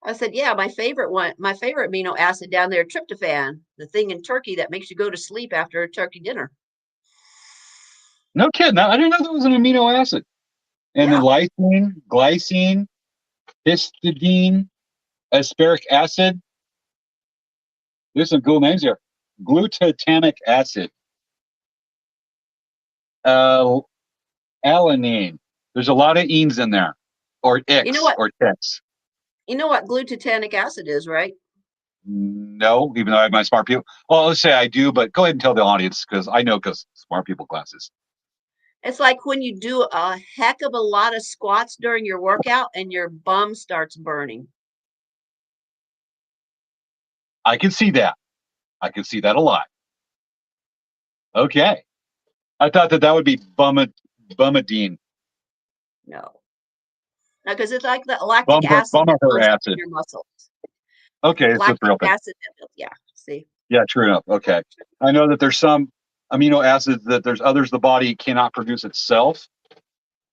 Speaker 2: I said, yeah, my favorite amino acid down there, tryptophan, the thing in turkey that makes you go to sleep after a turkey dinner.
Speaker 1: No kidding. I didn't know that was an amino acid. And then lysine, glycine, histidine, asparic acid. There's some cool names here. Glutamic acid. Alanine. There's a lot of enes in there. Or X or X.
Speaker 2: You know what glutamic acid is, right?
Speaker 1: No, even though I have my smart people. Well, let's say I do, but go ahead and tell the audience, because I know, because smart people classes.
Speaker 2: It's like when you do a heck of a lot of squats during your workout and your bum starts burning.
Speaker 1: I can see that. I can see that a lot. Okay. I thought that would be bumadine.
Speaker 2: No. No, because it's like the lactic acid that
Speaker 1: Bummer
Speaker 2: builds up in
Speaker 1: acid.
Speaker 2: your muscles.
Speaker 1: Okay, it's just
Speaker 2: Lactic
Speaker 1: real thing.
Speaker 2: acid that builds, yeah. See?
Speaker 1: Yeah, true enough. Okay. I know that there's some amino acids that there's others the body cannot produce itself.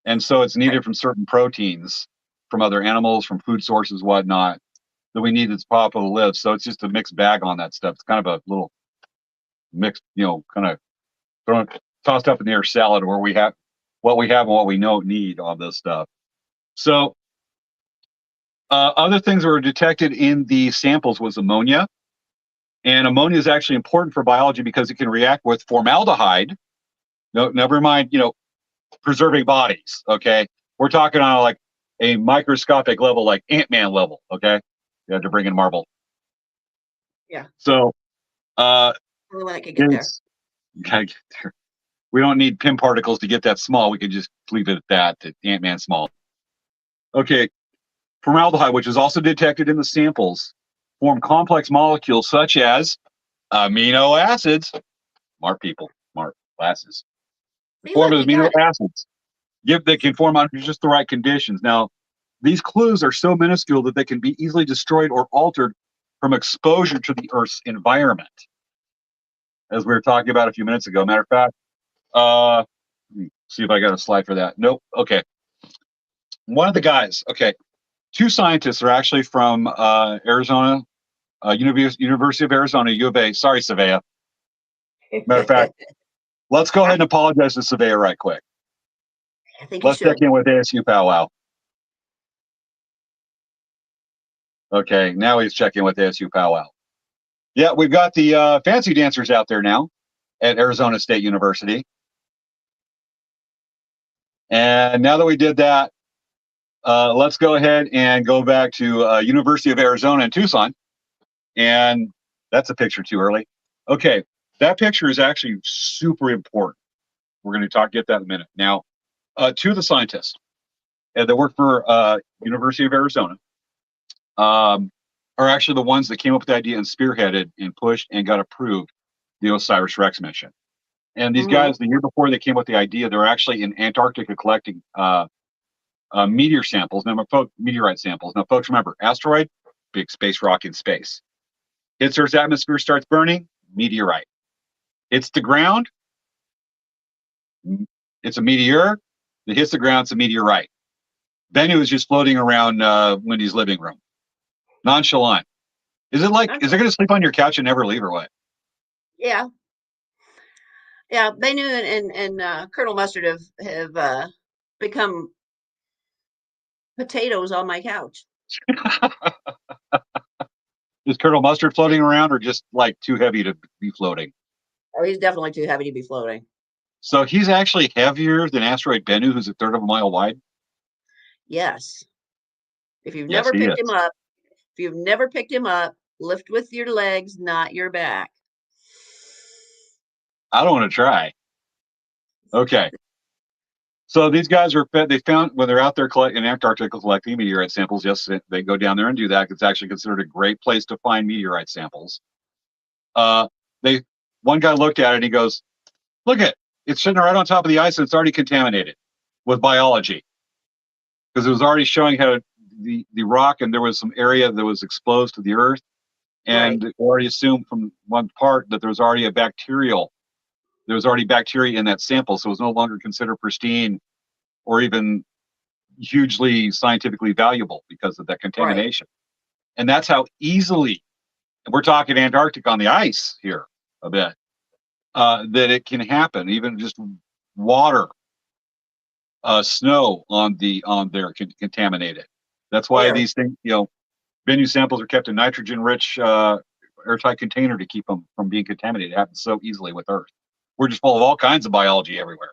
Speaker 1: And so it's needed
Speaker 2: Right.
Speaker 1: from certain proteins from other animals, from food sources, whatnot, that we need that's proper to live. So it's just a mixed bag on that stuff. It's kind of a little mixed, kind of thrown tossed up in the air salad where we have what we have and what we know need on this stuff. So other things that were detected in the samples was ammonia. And ammonia is actually important for biology because it can react with formaldehyde. No, never mind, preserving bodies. Okay. We're talking on like a microscopic level, like Ant-Man level. Okay. You had to bring in Marvel.
Speaker 2: Yeah.
Speaker 1: So,
Speaker 2: Only one that can get there.
Speaker 1: Gotta get there. We don't need PIM particles to get that small. We can just leave it at that Ant-Man small. Okay. Formaldehyde, which is also detected in the samples, form complex molecules such as amino acids. Smart people, smart classes.
Speaker 2: See,
Speaker 1: Form
Speaker 2: look,
Speaker 1: of
Speaker 2: you
Speaker 1: amino
Speaker 2: got it.
Speaker 1: acids. They can form under just the right conditions. Now, these clues are so minuscule that they can be easily destroyed or altered from exposure to the Earth's environment, as we were talking about a few minutes ago. Matter of fact, let me see if I got a slide for that. Nope. Okay. One of the guys, okay, two scientists are actually from Arizona, University of Arizona, U of A. Sorry, Svea. Matter of fact, let's go ahead and apologize to Svea right quick.
Speaker 2: I think you
Speaker 1: Let's check
Speaker 2: should.
Speaker 1: in with ASU powwow. Okay, now he's checking with ASU powwow. Yeah, we've got the fancy dancers out there now at Arizona State University. And now that we did that, let's go ahead and go back to University of Arizona in Tucson. And that's a picture too early. Okay, that picture is actually super important. We're going to get that in a minute. Now, two of the scientists that work for University of Arizona are actually the ones that came up with the idea and spearheaded and pushed and got approved the OSIRIS-REx mission. And these guys, the year before they came up with the idea, they were actually in Antarctica collecting meteor samples, meteorite samples. Now, folks, remember, asteroid, big space rock in space. Hits Earth's atmosphere, starts burning, meteorite. Hits the ground, it's a meteor. It hits the ground, it's a meteorite. Bennu is just floating around Wendy's living room. Nonchalant. Is it going to sleep on your couch and never leave or what?
Speaker 2: Yeah. Yeah, Bennu and Colonel Mustard have become potatoes on my couch.
Speaker 1: Is Colonel Mustard floating around or just like too heavy to be floating?
Speaker 2: Oh, he's definitely too heavy to be floating.
Speaker 1: So he's actually heavier than Asteroid Bennu, who's a third of a mile wide?
Speaker 2: Yes. If you've
Speaker 1: Yes,
Speaker 2: never
Speaker 1: he
Speaker 2: picked
Speaker 1: is.
Speaker 2: him up, lift with your legs, not your back.
Speaker 1: I don't want to try. Okay. So these guys they found when they're out there in Antarctica collecting meteorite samples, yes, they go down there and do that. It's actually considered a great place to find meteorite samples. One guy looked at it and he goes, look it's sitting right on top of the ice and it's already contaminated with biology. Because it was already showing how the rock and there was some area that was exposed to the earth. And
Speaker 2: Right.
Speaker 1: already assumed from one part that there was already bacteria in that sample. So it was no longer considered pristine or even hugely scientifically valuable because of that contamination. Right. And that's how easily, and we're talking Antarctic on the ice here a bit, that it can happen. Even just water, snow on there can contaminate it. That's why these things, Bennu samples are kept in nitrogen-rich airtight container to keep them from being contaminated. It happens so easily with Earth. We're just full of all kinds of biology everywhere.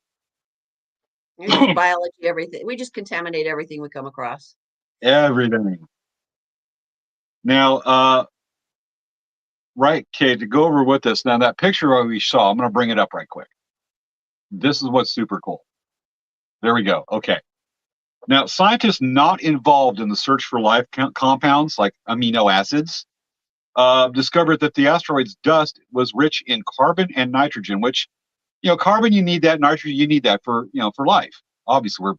Speaker 2: Biology, everything. We just contaminate everything we come across.
Speaker 1: Everything. Now, right, Kate, to go over with this. Now, that picture we saw, I'm going to bring it up right quick. This is what's super cool. There we go. Okay. Now, scientists not involved in the search for life compounds like amino acids discovered that the asteroid's dust was rich in carbon and nitrogen, which, carbon, you need that, nitrogen, you need that for, for life. Obviously,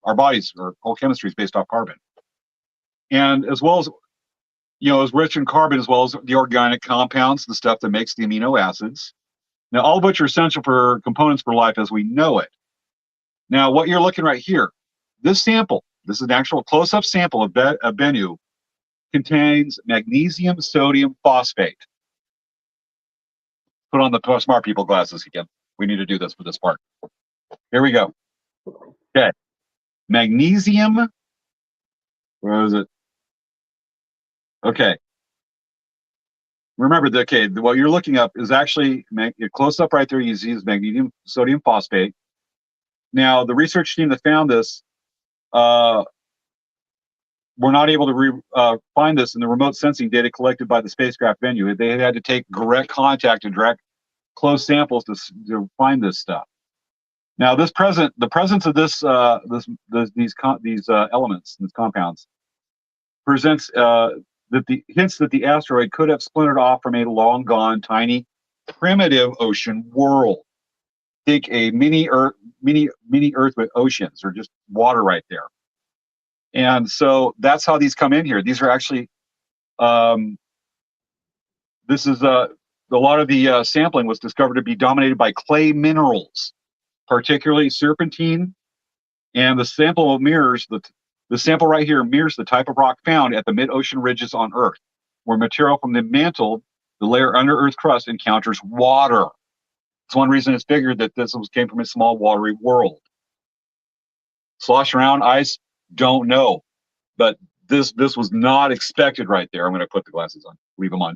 Speaker 1: our bodies, our whole chemistry is based off carbon. And as well as, is rich in carbon, as well as the organic compounds, the stuff that makes the amino acids. Now, all of which are essential for components for life as we know it. Now, what you're looking right here, this sample, this is an actual close-up sample of Bennu, contains magnesium sodium phosphate. Put on the smart people glasses again. We need to do this for this part. Here we go. Okay. Magnesium, where is it? Okay. Remember, what you're looking up is actually, close up right there, you see is magnesium sodium phosphate. Now, the research team that found this were not able to find this in the remote sensing data collected by the spacecraft Bennu. They had to take direct contact and direct close samples to find this stuff. Now, the presence of these elements, these compounds, presents hints that the asteroid could have splintered off from a long gone, tiny, primitive ocean world. Think a mini Earth with oceans, or just water right there. And so that's how these come in here. These are actually, this is a lot of the sampling was discovered to be dominated by clay minerals, particularly serpentine, and the sample mirrors the sample right here mirrors the type of rock found at the mid-ocean ridges on Earth, where material from the mantle, the layer under Earth's crust, encounters water. It's one reason it's figured that this came from a small watery world. Slosh around ice, don't know, but this was not expected right there. I'm going to put the glasses on, leave them on.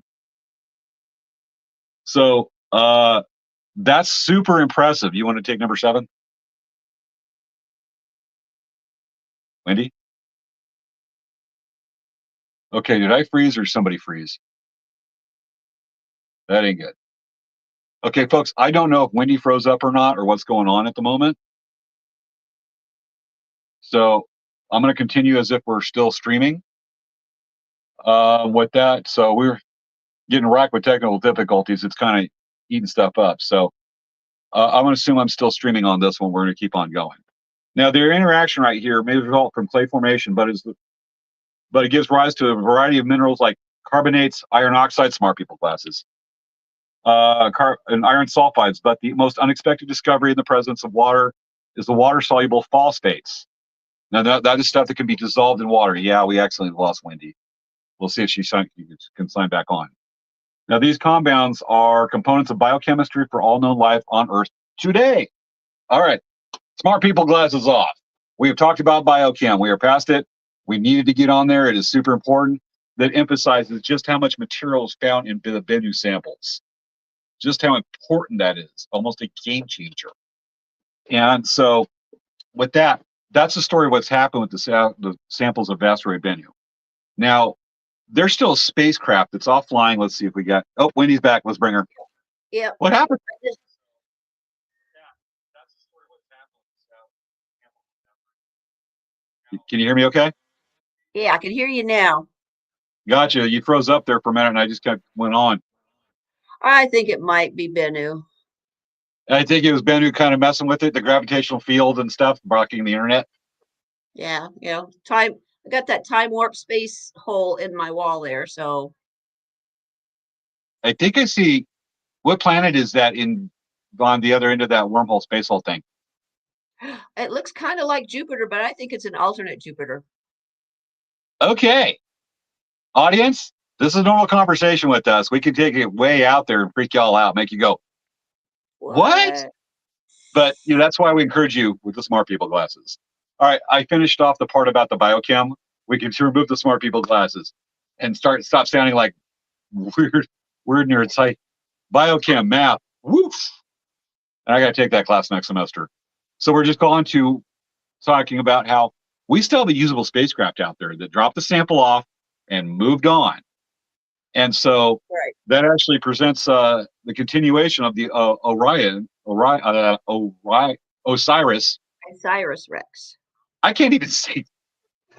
Speaker 1: So that's super impressive. You want to take number 7? Wendy? Okay, did I freeze or somebody freeze? That ain't good. Okay, folks, I don't know if Wendy froze up or not, or what's going on at the moment. So I'm going to continue as if we're still streaming with that. So we're getting racked with technical difficulties. It's kind of eating stuff up. So I'm going to assume I'm still streaming on this one. We're going to keep on going. Now, their interaction right here may result from clay formation, but it gives rise to a variety of minerals like carbonates, iron oxide, smart people glasses, and iron sulfides. But the most unexpected discovery in the presence of water is the water-soluble phosphates. Now, that is stuff that can be dissolved in water. Yeah, we accidentally lost Wendy. We'll see if she can sign back on. Now, these compounds are components of biochemistry for all known life on Earth today. All right, smart people glasses off. We have talked about biochem. We are past it. We needed to get on there. It is super important. That emphasizes just how much material is found in the Bennu samples. Just how important that is. Almost a game changer. And so, with that, that's the story of what's happened with the samples of asteroid Bennu. Now, there's still a spacecraft that's offline. Let's see if we got. Oh, Wendy's back. Let's bring her.
Speaker 2: Yeah.
Speaker 1: What happened? Can you hear me okay?
Speaker 2: Yeah, I can hear you now.
Speaker 1: Gotcha. You froze up there for a minute, and I just went on.
Speaker 2: I think it might be Bennu.
Speaker 1: I think it was Bennu kind of messing with it, the gravitational field and stuff, blocking the internet.
Speaker 2: Yeah, time. I got that time warp space hole in my wall there, so.
Speaker 1: I think I see. What planet is that on the other end of that wormhole space hole thing?
Speaker 2: It looks kind of like Jupiter, but I think it's an alternate Jupiter.
Speaker 1: Okay. Audience, this is a normal conversation with us. We can take it way out there and freak y'all out, make you go, what? But that's why we encourage you with the smart people glasses. All right, I finished off the part about the biochem. We can remove the smart people glasses and stop sounding like weird nerds. Like biochem, math, woof. And I got to take that class next semester. So we're just going to talking about how we still have a usable spacecraft out there that dropped the sample off and moved on. And so that actually presents the continuation of the OSIRIS
Speaker 2: OSIRIS-REx.
Speaker 1: I can't even say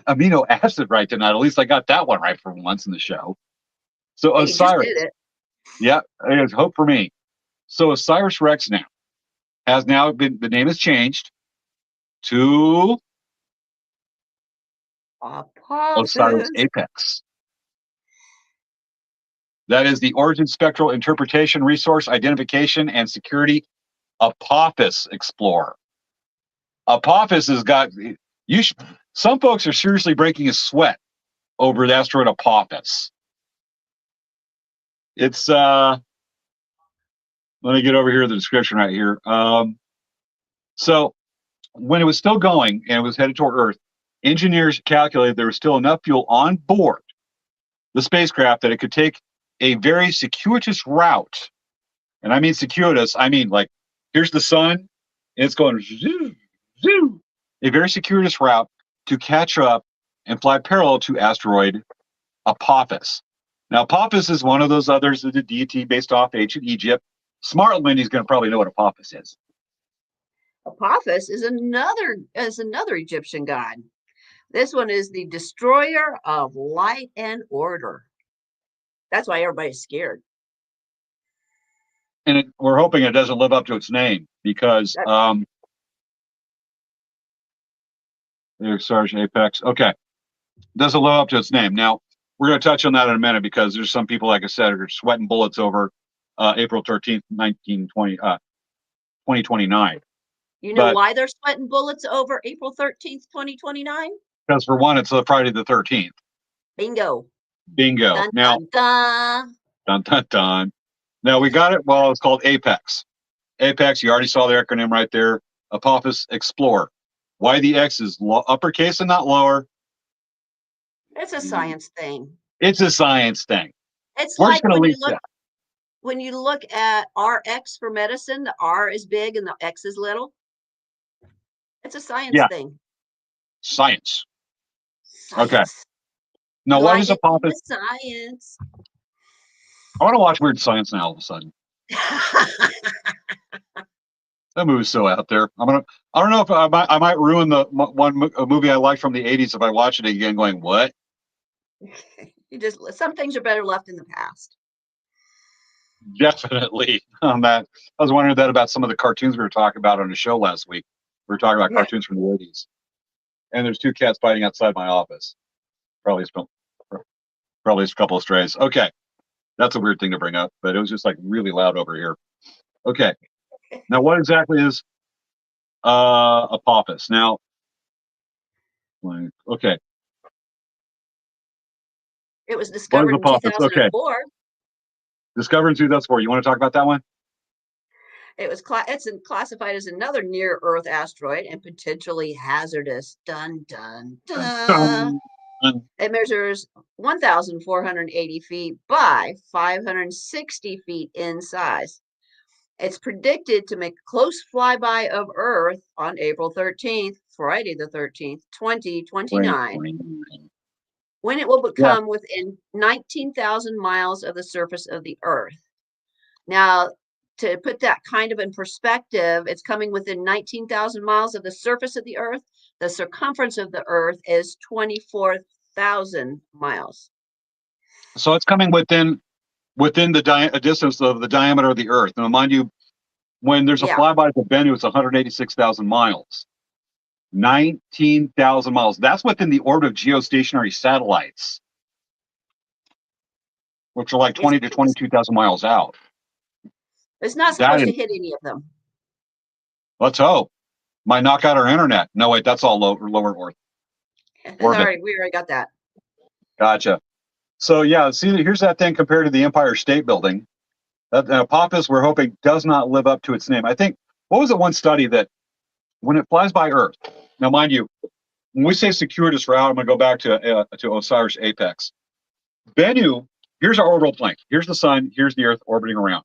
Speaker 1: amino acid right tonight. At least I got that one right for once in the show. So
Speaker 2: Hey, you just
Speaker 1: Osiris,
Speaker 2: did it.
Speaker 1: yeah, there's hope for me. So OSIRIS-REx now has now been, the name has changed to
Speaker 2: Apophis.
Speaker 1: OSIRIS-APEX. That is the Origin Spectral Interpretation Resource Identification and Security Apophis Explorer. Apophis has got, some folks are seriously breaking a sweat over the asteroid Apophis. It's, let me get over here, the description right here. So when it was still going and it was headed toward Earth, engineers calculated there was still enough fuel on board the spacecraft that it could take a very circuitous route. And I mean circuitous, I mean like, here's the sun, and it's going zoo, zoo, a very circuitous route to catch up and fly parallel to asteroid Apophis. Now, Apophis is one of those others, the deity based off ancient Egypt. Smart Wendy's going to probably know what Apophis is.
Speaker 2: Apophis is another Egyptian god. This one is the destroyer of light and order. That's why everybody's scared.
Speaker 1: And we're hoping it doesn't live up to its name because OSIRIS-APEX. Okay, doesn't live up to its name. Now we're going to touch on that in a minute because there's some people, like I said, are sweating bullets over April 13th, 2029.
Speaker 2: You know why they're sweating bullets over April 13th, 2029?
Speaker 1: Because for one, it's a Friday the 13th.
Speaker 2: Bingo.
Speaker 1: Bingo.
Speaker 2: Dun,
Speaker 1: Now,
Speaker 2: dun,
Speaker 1: dun, dun, dun. Now we got it. Well, it's called APEX. APEX, you already saw the acronym right there. Apophis Explorer. Why the X is uppercase and not lower?
Speaker 2: It's a science thing.
Speaker 1: It's a science thing.
Speaker 2: It's
Speaker 1: We're
Speaker 2: like
Speaker 1: just going to leave that.
Speaker 2: When you look at RX for medicine, the R is big and the X is little. It's a science thing.
Speaker 1: Science.
Speaker 2: Science.
Speaker 1: Okay. Now, what is Apophis?
Speaker 2: Science.
Speaker 1: I want to watch Weird Science now all of a sudden. That movie's so out there. I don't know if I might ruin the movie I liked from the 80s if I watch it again going, what?
Speaker 2: Some things are better left in the past.
Speaker 1: Definitely on that. I was wondering that about some of the cartoons we were talking about on the show last week. We were talking about cartoons from the 80s. And there's two cats fighting outside my office. Probably a couple of strays. Okay. That's a weird thing to bring up, but it was just like really loud over here. Okay. Now, what exactly is Apophis? Now, okay.
Speaker 2: It was discovered in 2004. Okay.
Speaker 1: Discovered in 2004. You want to talk about that one?
Speaker 2: It was it's classified as another near-Earth asteroid and potentially hazardous. Dun, dun, dun. It measures 1,480 feet by 560 feet in size. It's predicted to make a close flyby of Earth on April 13th, Friday the 13th, 2029, when it will become within 19,000 miles of the surface of the Earth. Now, to put that kind of in perspective, it's coming within 19,000 miles of the surface of the Earth. The circumference of the Earth is 24,000 miles.
Speaker 1: So it's coming within the distance of the diameter of the Earth. Now, mind you, when there's a flyby to Bennu, it's 186,000 miles. 19,000 miles. That's within the orbit of geostationary satellites, which are like 20 to 22,000 miles out.
Speaker 2: It's not supposed to hit any of them.
Speaker 1: Let's hope. Might knock out our internet. No, wait, that's all lower Earth.
Speaker 2: Sorry, we already got that.
Speaker 1: Gotcha. So yeah, see, here's that thing compared to the Empire State Building. That Apophis, we're hoping, does not live up to its name. I think, what was it one study that when it flies by Earth, now mind you, when we say circuitous route, I'm going to go back to OSIRIS-APEX. Bennu, here's our orbital plane. Here's the sun. Here's the Earth orbiting around.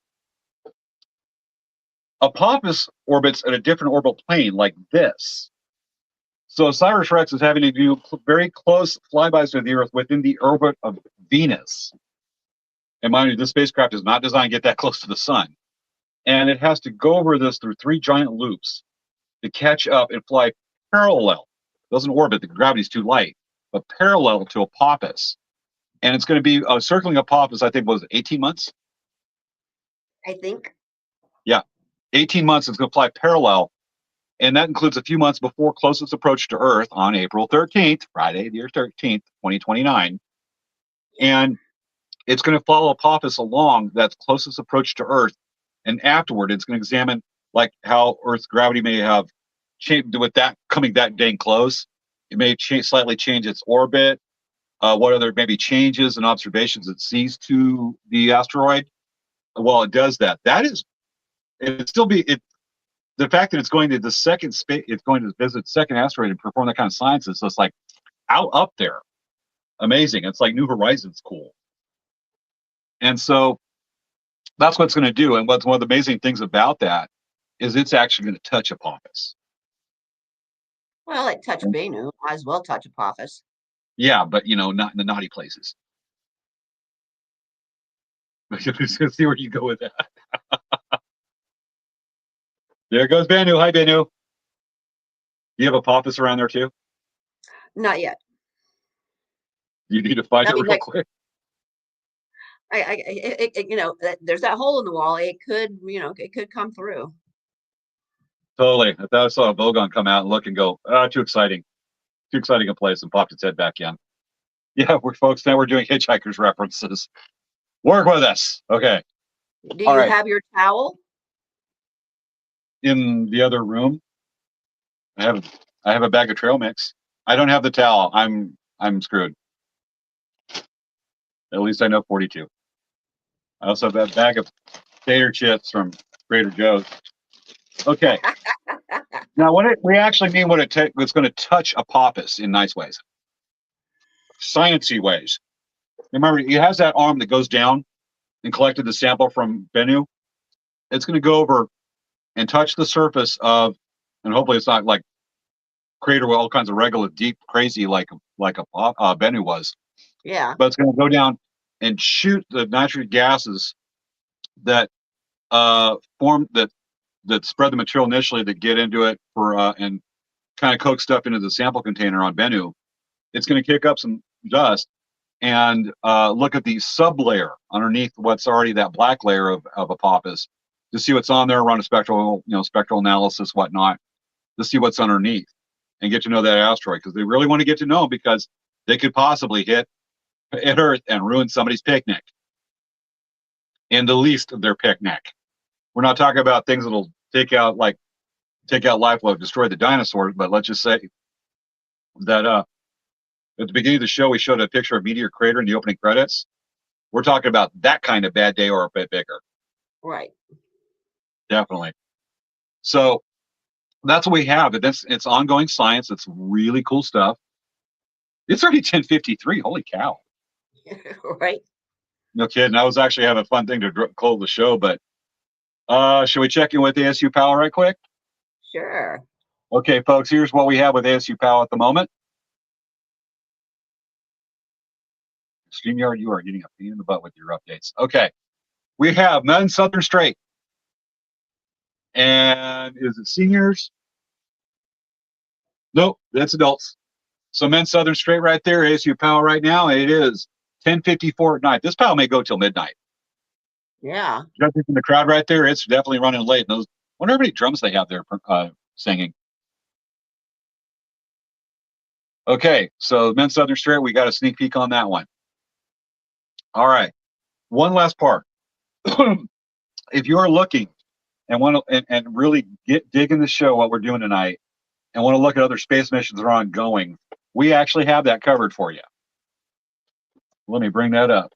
Speaker 1: Apophis orbits at a different orbital plane like this. So OSIRIS-REx is having to do very close flybys to the Earth within the orbit of Venus. And mind you, this spacecraft is not designed to get that close to the sun. And it has to go over this through 3 giant loops. to catch up and fly parallel. It doesn't orbit, the gravity's too light, but parallel to Apophis. And it's going to be circling Apophis, I think, was it 18 months?
Speaker 2: I think.
Speaker 1: Yeah, 18 months. It's going to fly parallel. And that includes a few months before closest approach to Earth on April 13th, Friday, the year 13th, 2029. And it's going to follow Apophis along that's closest approach to Earth. And afterward, it's going to examine like how Earth's gravity may have changed with that coming that dang close. It may slightly change its orbit. What other maybe changes and observations it sees to the asteroid while it does that. That is, it still be it. The fact that it's going to the second space, it's going to visit second asteroid and perform that kind of science is just like out up there, amazing. It's like New Horizons cool. And so that's what it's going to do. And what's one of the amazing things about that is it's actually going to touch Apophis.
Speaker 2: Well, it touched Bennu. Might as well touch Apophis.
Speaker 1: Yeah, but not in the naughty places. Let's see where you go with that. There goes Bennu. Hi, Bennu. Do you have Apophis around there too?
Speaker 2: Not yet.
Speaker 1: You need to find it real quick.
Speaker 2: There's that hole in the wall. It could come through.
Speaker 1: Totally. I thought I saw a Vogon come out and look and go, too exciting a place, and popped its head back in. Yeah, folks, now we're doing Hitchhiker's references. Work with us. Okay.
Speaker 2: Do you have your towel?
Speaker 1: In the other room. I have a bag of trail mix. I don't have the towel. I'm screwed. At least I know 42. I also have that bag of tater chips from Trader Joe's. Okay. Now, we actually mean it's going to touch Apophis in nice ways, sciencey ways. Remember, it has that arm that goes down and collected the sample from Bennu. It's going to go over and touch the surface of, and hopefully it's not like crater with all kinds of regular deep crazy like a Bennu was.
Speaker 2: Yeah.
Speaker 1: But it's going to go down and shoot the nitrogen gases that form that spread the material initially that get into it for and kind of coax stuff into the sample container on Bennu. It's going to kick up some dust and look at the sublayer underneath what's already that black layer of Apophis to see what's on there, run a spectral analysis, whatnot, to see what's underneath and get to know that asteroid, because they really want to get to know, because they could possibly hit Earth and ruin somebody's picnic, and the least of their picnic. We're not talking about things that'll take out life, destroy the dinosaurs, but let's just say that at the beginning of the show, we showed a picture of Meteor Crater in the opening credits. We're talking about that kind of bad day or a bit bigger.
Speaker 2: Right.
Speaker 1: Definitely. So that's what we have. It's ongoing science. It's really cool stuff. It's already 10:53. Holy cow.
Speaker 2: Right.
Speaker 1: No kidding. I was actually having a fun thing to close the show, but should we check in with ASU Pal right quick?
Speaker 2: Sure.
Speaker 1: Okay, folks, here's what we have with ASU Pal at the moment. StreamYard, you are getting a pain in the butt with your updates. Okay. We have Men Southern Strait. And is it seniors? Nope, that's adults. So Men Southern Strait right there, ASU Pal right now. It is 10:54 at night. This Pal may go till midnight.
Speaker 2: Yeah.
Speaker 1: Judging from the crowd right there, it's definitely running late. I wonder how many drums they have there singing. Okay, so Men Southern Strait, we got a sneak peek on that one. All right, one last part. If you are looking and want to and really dig in the show, what we're doing tonight, and want to look at other space missions that are ongoing, we actually have that covered for you. Let me bring that up.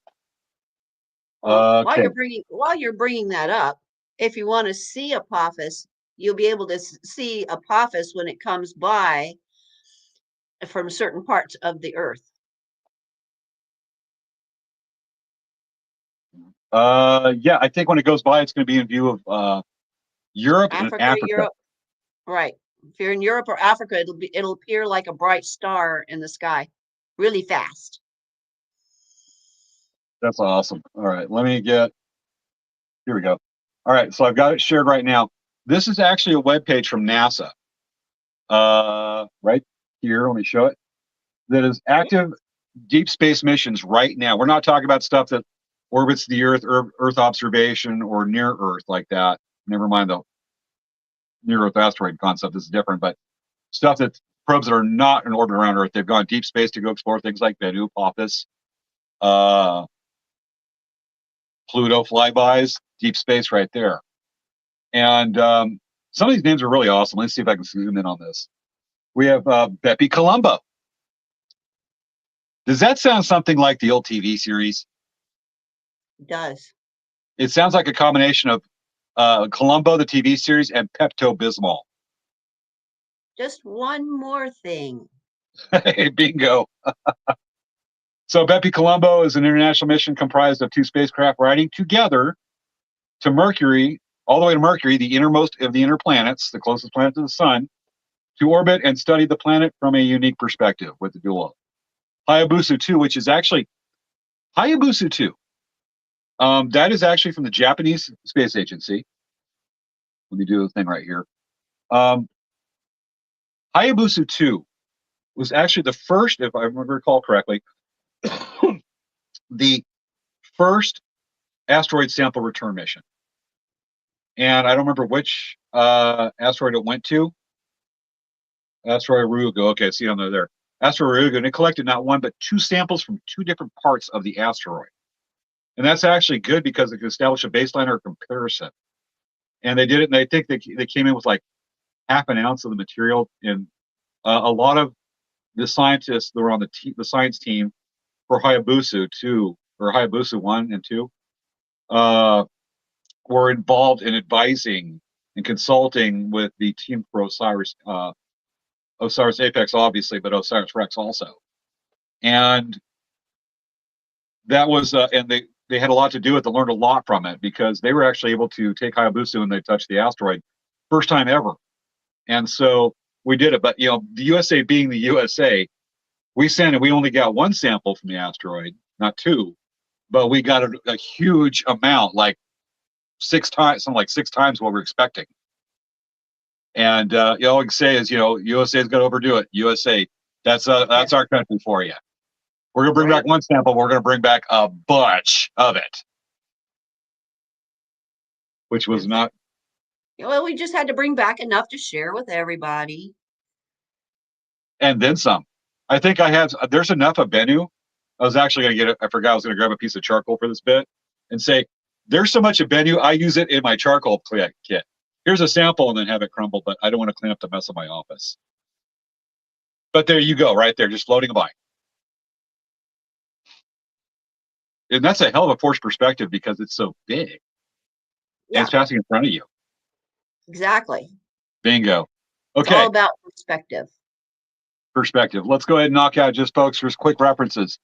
Speaker 2: Well, while you're bringing that up, if you want to see Apophis, you'll be able to see Apophis when it comes by from certain parts of the Earth.
Speaker 1: Yeah, I think when it goes by, it's going to be in view of Europe and Africa.
Speaker 2: Europe. Right. If you're in Europe or Africa, it'll appear like a bright star in the sky, really fast.
Speaker 1: That's awesome. All right, here we go. All right, so I've got it shared right now. This is actually a web page from NASA. right here, let me show it, that is active deep space missions right now. We're not talking about stuff that orbits the Earth observation or near Earth like that. Never mind the near Earth asteroid concept. This is different, but stuff that probes that are not in orbit around Earth. They've gone deep space to go explore things like Bennu, Apophis, Pluto flybys, deep space right there. And some of these names are really awesome. Let's see if I can zoom in on this. We have Bepi Colombo. Does that sound something like the old TV series?
Speaker 2: It does.
Speaker 1: It sounds like a combination of Columbo, the TV series, and Pepto-Bismol.
Speaker 2: Just one more thing.
Speaker 1: Bingo. So Bepi Colombo is an international mission comprised of 2 spacecraft riding together to Mercury, all the way to Mercury, the innermost of the inner planets, the closest planet to the sun, to orbit and study the planet from a unique perspective with the duo. Hayabusa 2, which is actually Hayabusa 2. That is actually from the Japanese Space Agency. Let me do the thing right here. Hayabusa 2 was actually the first, if I recall correctly, the first asteroid sample return mission. And I don't remember which asteroid it went to. Asteroid Ryugu. Okay, see on there. Asteroid Ryugu, and it collected not 1 but 2 samples from 2 different parts of the asteroid. And that's actually good because it can establish a baseline or a comparison. And they did it, and they think they came in with like half an ounce of the material. And a lot of the scientists that were on the science team for Hayabusa 2 or Hayabusa 1 and 2 were involved in advising and consulting with the team for OSIRIS-APEX, obviously, but OSIRIS-REx also. And that was, and they had a lot to do with it, learned a lot from it, because they were actually able to take Hayabusa when they touched the asteroid, first time ever. And so we did it. But, you know, the USA being the USA, we sent it, we only got 1 sample from the asteroid, not 2, but we got a huge amount, like 6 times, something like 6 times what we're expecting. And you know, all I can say is, you know, USA is going to overdo it. USA, that's our country for you. We're going to bring back 1 sample. We're going to bring back a bunch of it, which was not.
Speaker 2: Well, we just had to bring back enough to share with everybody.
Speaker 1: And then some. I think I have. There's enough of Bennu. I was actually going to get it. I forgot I was going to grab a piece of charcoal for this bit and say, there's so much of Bennu, I use it in my charcoal kit. Here's a sample, and then have it crumble, but I don't want to clean up the mess of my office. But there you go, right there, just floating by. And that's a hell of a forced perspective because it's so big. Yeah. And it's passing in front of you.
Speaker 2: Exactly.
Speaker 1: Bingo. Okay.
Speaker 2: It's all about perspective.
Speaker 1: Perspective. Let's go ahead and knock out just folks for quick references.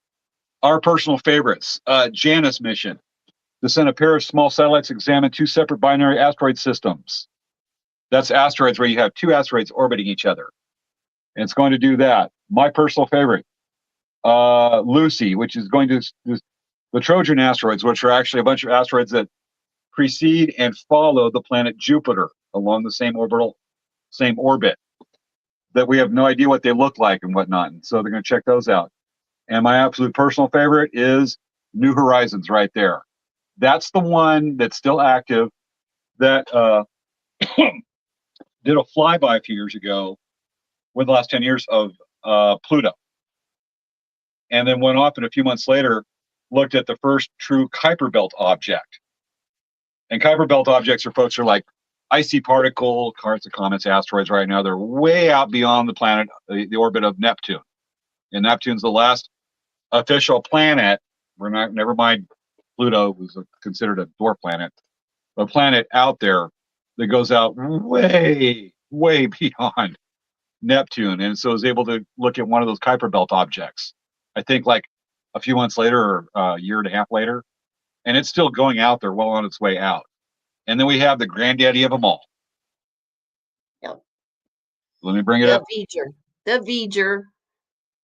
Speaker 1: Our personal favorites. Janus mission. To send a pair of small satellites, examine 2 separate binary asteroid systems. That's asteroids where you have 2 asteroids orbiting each other. And it's going to do that. My personal favorite, Lucy, which is going to the Trojan asteroids, which are actually a bunch of asteroids that precede and follow the planet Jupiter along the same orbit, that we have no idea what they look like and whatnot. And so they're going to check those out. And my absolute personal favorite is New Horizons right there. That's the one that's still active, that did a flyby a few years ago, within the last 10 years, of Pluto. And then went off, and a few months later, looked at the first true Kuiper Belt object. And Kuiper Belt objects are folks who are like icy particle, cards of comets, asteroids right now. They're way out beyond the planet, the orbit of Neptune. And Neptune's the last official planet. Never mind Pluto, was considered a dwarf planet. A planet out there that goes out way, way beyond Neptune. And so is able to look at one of those Kuiper Belt objects, I think like a few months later or a year and a half later. And it's still going out there, well on its way out. And then we have the granddaddy of them all.
Speaker 2: Yep.
Speaker 1: Let me bring it up.
Speaker 2: The V'ger.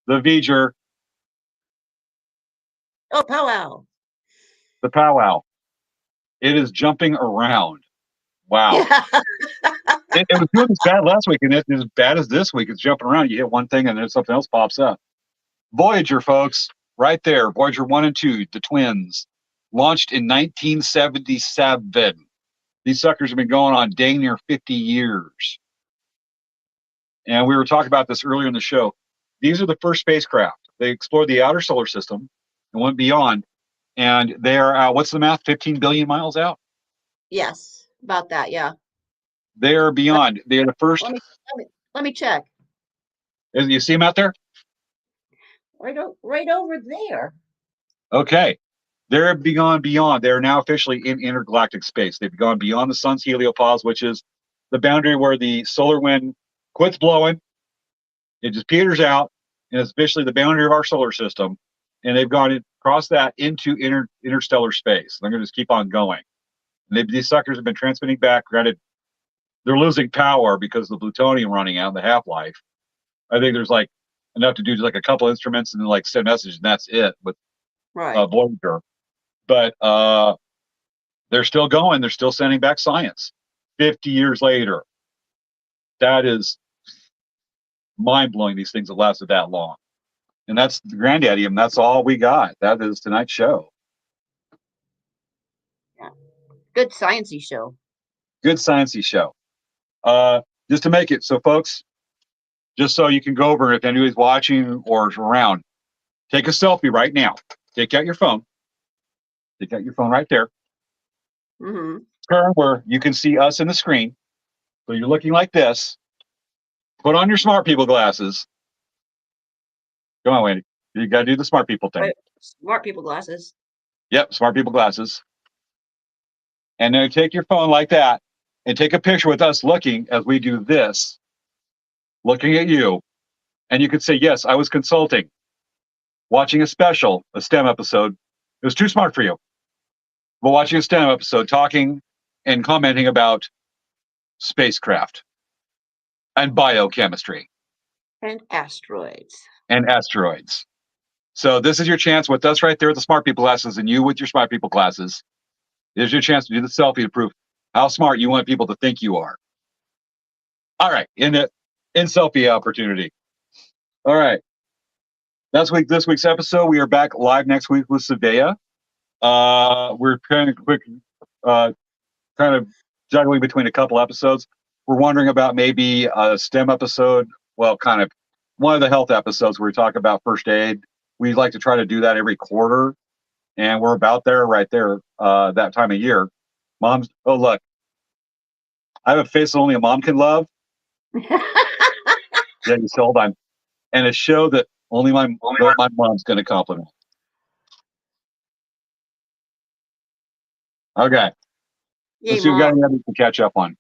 Speaker 1: The V'ger.
Speaker 2: Oh, powwow.
Speaker 1: The powwow. It is jumping around. Wow.
Speaker 2: Yeah.
Speaker 1: It was doing this bad last week, and it's as bad as this week. It's jumping around. You hit one thing, and then something else pops up. Voyager, folks, right there. Voyager 1 and 2, the twins, launched in 1977. These suckers have been going on dang near 50 years. And we were talking about this earlier in the show. These are the first spacecraft. They explored the outer solar system and went beyond. And they're, what's the math, 15 billion miles out?
Speaker 2: Yes, about that. Yeah.
Speaker 1: They're beyond. They're the first.
Speaker 2: Let me check.
Speaker 1: You see them out there?
Speaker 2: Right over there.
Speaker 1: Okay. They're gone beyond. They're now officially in intergalactic space. They've gone beyond the sun's heliopause, which is the boundary where the solar wind quits blowing. It just peters out, and it's officially the boundary of our solar system. And they've gone across that into interstellar space. They're going to just keep on going. And these suckers have been transmitting back. Granted, they're losing power because of the plutonium running out in the half-life. I think there's like enough to do just like a couple instruments and then like send messages, and that's it with Voyager. But they're still going. They're still sending back science 50 years later. That is mind-blowing. These things have lasted that long. And that's the granddaddy, and that's all we got. That is tonight's show.
Speaker 2: Yeah. Good sciencey show.
Speaker 1: Good sciencey show. Just to make it so, folks, just so you can go over, if anybody's watching or around, take a selfie right now. Take out your phone. Take out your phone right there.
Speaker 2: Mm-hmm.
Speaker 1: Turn where you can see us in the screen. So you're looking like this. Put on your smart people glasses. Come on, Wendy. You got to do the smart people thing.
Speaker 2: Smart people glasses.
Speaker 1: Yep, smart people glasses. And then take your phone like that and take a picture with us looking as we do this, looking at you. And you could say, yes, I was consulting, watching a special, a STEM episode. It was too smart for you. But watching a STEM episode, talking and commenting about spacecraft and biochemistry.
Speaker 2: And asteroids.
Speaker 1: And asteroids. So this is your chance with us right there with the smart people glasses and you with your smart people glasses. There's your chance to do the selfie to prove how smart you want people to think you are. All right, in selfie opportunity. All right. That's this week's episode. We are back live next week with Svea. We're kind of juggling between a couple episodes. We're wondering about maybe a STEM episode. Well, kind of one of the health episodes where we talk about first aid. We like to try to do that every quarter. And we're about there, right there, that time of year. Mom's, oh, look. I have a face that only a mom can love. Yeah, you see, hold on. And a show that only my mom's going to compliment. Okay. Let's see if we got any others to catch up on.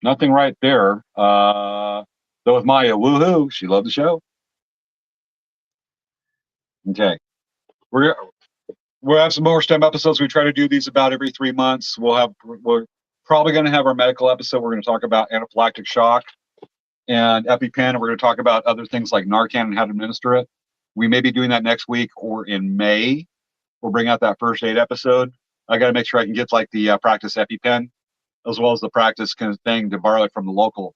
Speaker 1: Nothing right there. Though with Maya, woohoo, she loved the show. Okay. We'll have some more STEM episodes. We try to do these about every 3 months. We're probably going to have our medical episode. We're going to talk about anaphylactic shock and EpiPen, and we're going to talk about other things like Narcan and how to administer it. We may be doing that next week or in May. We'll bring out that first aid episode. I got to make sure I can get like the practice EpiPen as well as the practice kind of thing to borrow it from the local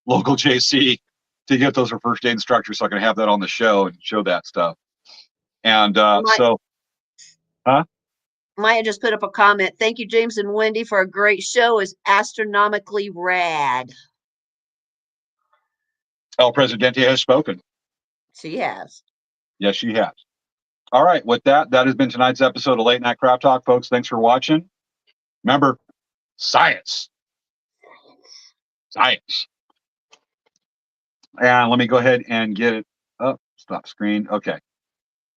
Speaker 1: JC to get those for first aid instructors, so I can have that on the show and show that stuff. And
Speaker 2: Maya just put up a comment. Thank you, James and Wendy, for a great show. Is astronomically rad.
Speaker 1: El Presidente has spoken.
Speaker 2: She has.
Speaker 1: Yes, she has. All right. With that has been tonight's episode of Late Night Craft Talk, folks. Thanks for watching. Remember, science. Science. And let me go ahead and get it up. Stop screen. Okay.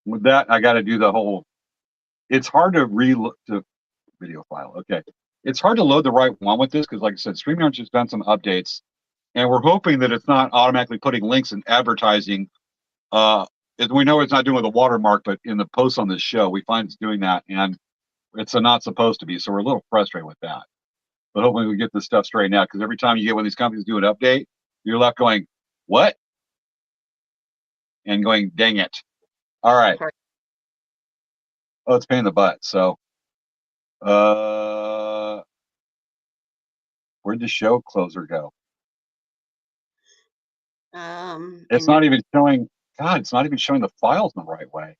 Speaker 1: With that, I got to do the whole. It's hard to reload the video file. Okay. It's hard to load the right one with this because, like I said, StreamYard's just done some updates, and we're hoping that it's not automatically putting links and advertising. We know it's not doing with a watermark, but in the posts on this show, we find it's doing that, and it's not supposed to be. So we're a little frustrated with that. But hopefully we get this stuff straightened out, because every time you get one of these companies do an update, you're left going, what? And going, dang it. All right. Oh, it's a pain in the butt. So Where'd the show closer go? It's
Speaker 2: in
Speaker 1: not even showing. God, it's not even showing the files in the right way.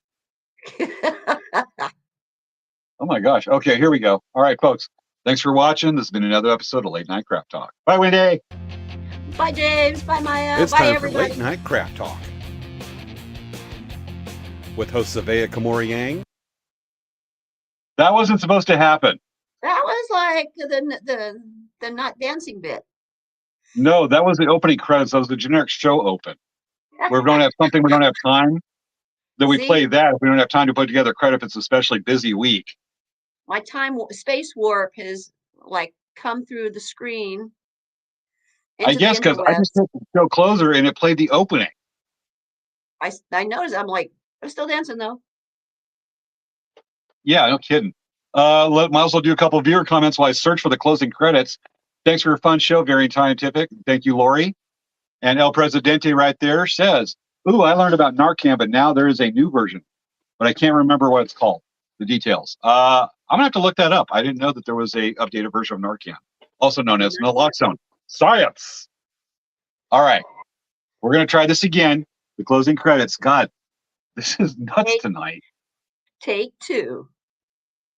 Speaker 1: Oh my gosh. Okay, here we go. All right, folks. Thanks for watching. This has been another episode of Late Night Craft Talk. Bye, Wendy.
Speaker 2: Bye, James. Bye, Maya.
Speaker 3: It's
Speaker 2: Bye,
Speaker 3: time
Speaker 2: everybody.
Speaker 3: for Late Night Craft Talk with host Svea Kamori Yang.
Speaker 1: That wasn't supposed to happen.
Speaker 2: That was like the not dancing bit.
Speaker 1: No, that was the opening credits. That was the generic show open. Where we don't have something, we don't have time. Then we
Speaker 2: See?
Speaker 1: play that if we don't have time to put together credit if it's a especially busy week.
Speaker 2: My space warp has like come through the screen.
Speaker 1: I guess because I just hit the show closer and it played the opening.
Speaker 2: I noticed. I'm like, I'm still dancing though.
Speaker 1: Yeah, no kidding. Might as well do a couple of viewer comments while I search for the closing credits. Thanks for a fun show, very scientific. Thank you, Lori. And El Presidente right there says, ooh, I learned about Narcan, but now there is a new version. But I can't remember what it's called, the details. I'm going to have to look that up. I didn't know that there was a updated version of Narcan, also known as naloxone. Science! All right. We're going to try this again. The closing credits. God, this is nuts tonight.
Speaker 2: Take two.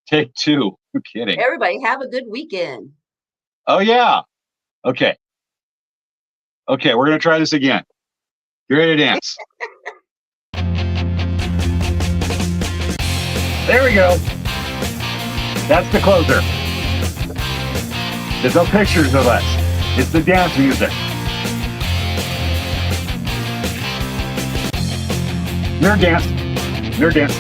Speaker 1: Take two. I'm kidding.
Speaker 2: Everybody have a good weekend.
Speaker 1: Oh, yeah. Okay. Okay, we're going to try this again. You ready to dance? There we go. That's the closer. There's no pictures of us. It's the dance music. Nerd dance. Nerd dance.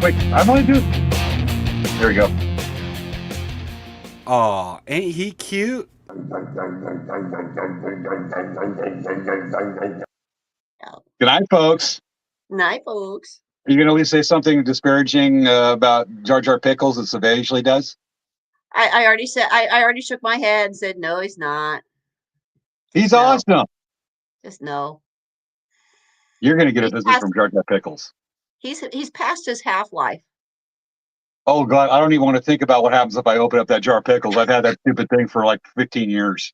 Speaker 1: Wait, I'm only doing. There we go.
Speaker 3: Aw, ain't he cute?
Speaker 1: Good night, folks.
Speaker 2: Night, folks.
Speaker 1: Are you going to at least say something disparaging about Jar Jar Pickles as Svea usually does?
Speaker 2: I already said. I already shook my head and said no. He's not.
Speaker 1: He's
Speaker 2: No.
Speaker 1: awesome.
Speaker 2: Just no.
Speaker 1: You're going to get a visit from Jar Jar Pickles.
Speaker 2: He's past his half-life.
Speaker 1: Oh, God, I don't even want to think about what happens if I open up that jar of pickles. I've had that stupid thing for like 15 years.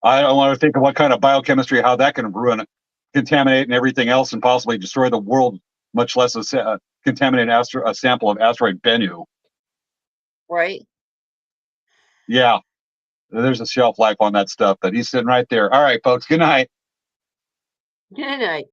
Speaker 1: I don't want to think of what kind of biochemistry, how that can ruin it, contaminate and everything else and possibly destroy the world, much less a contaminated a sample of asteroid Bennu.
Speaker 2: Right.
Speaker 1: Yeah, there's a shelf life on that stuff, but he's sitting right there. All right, folks, good night.
Speaker 2: Good night.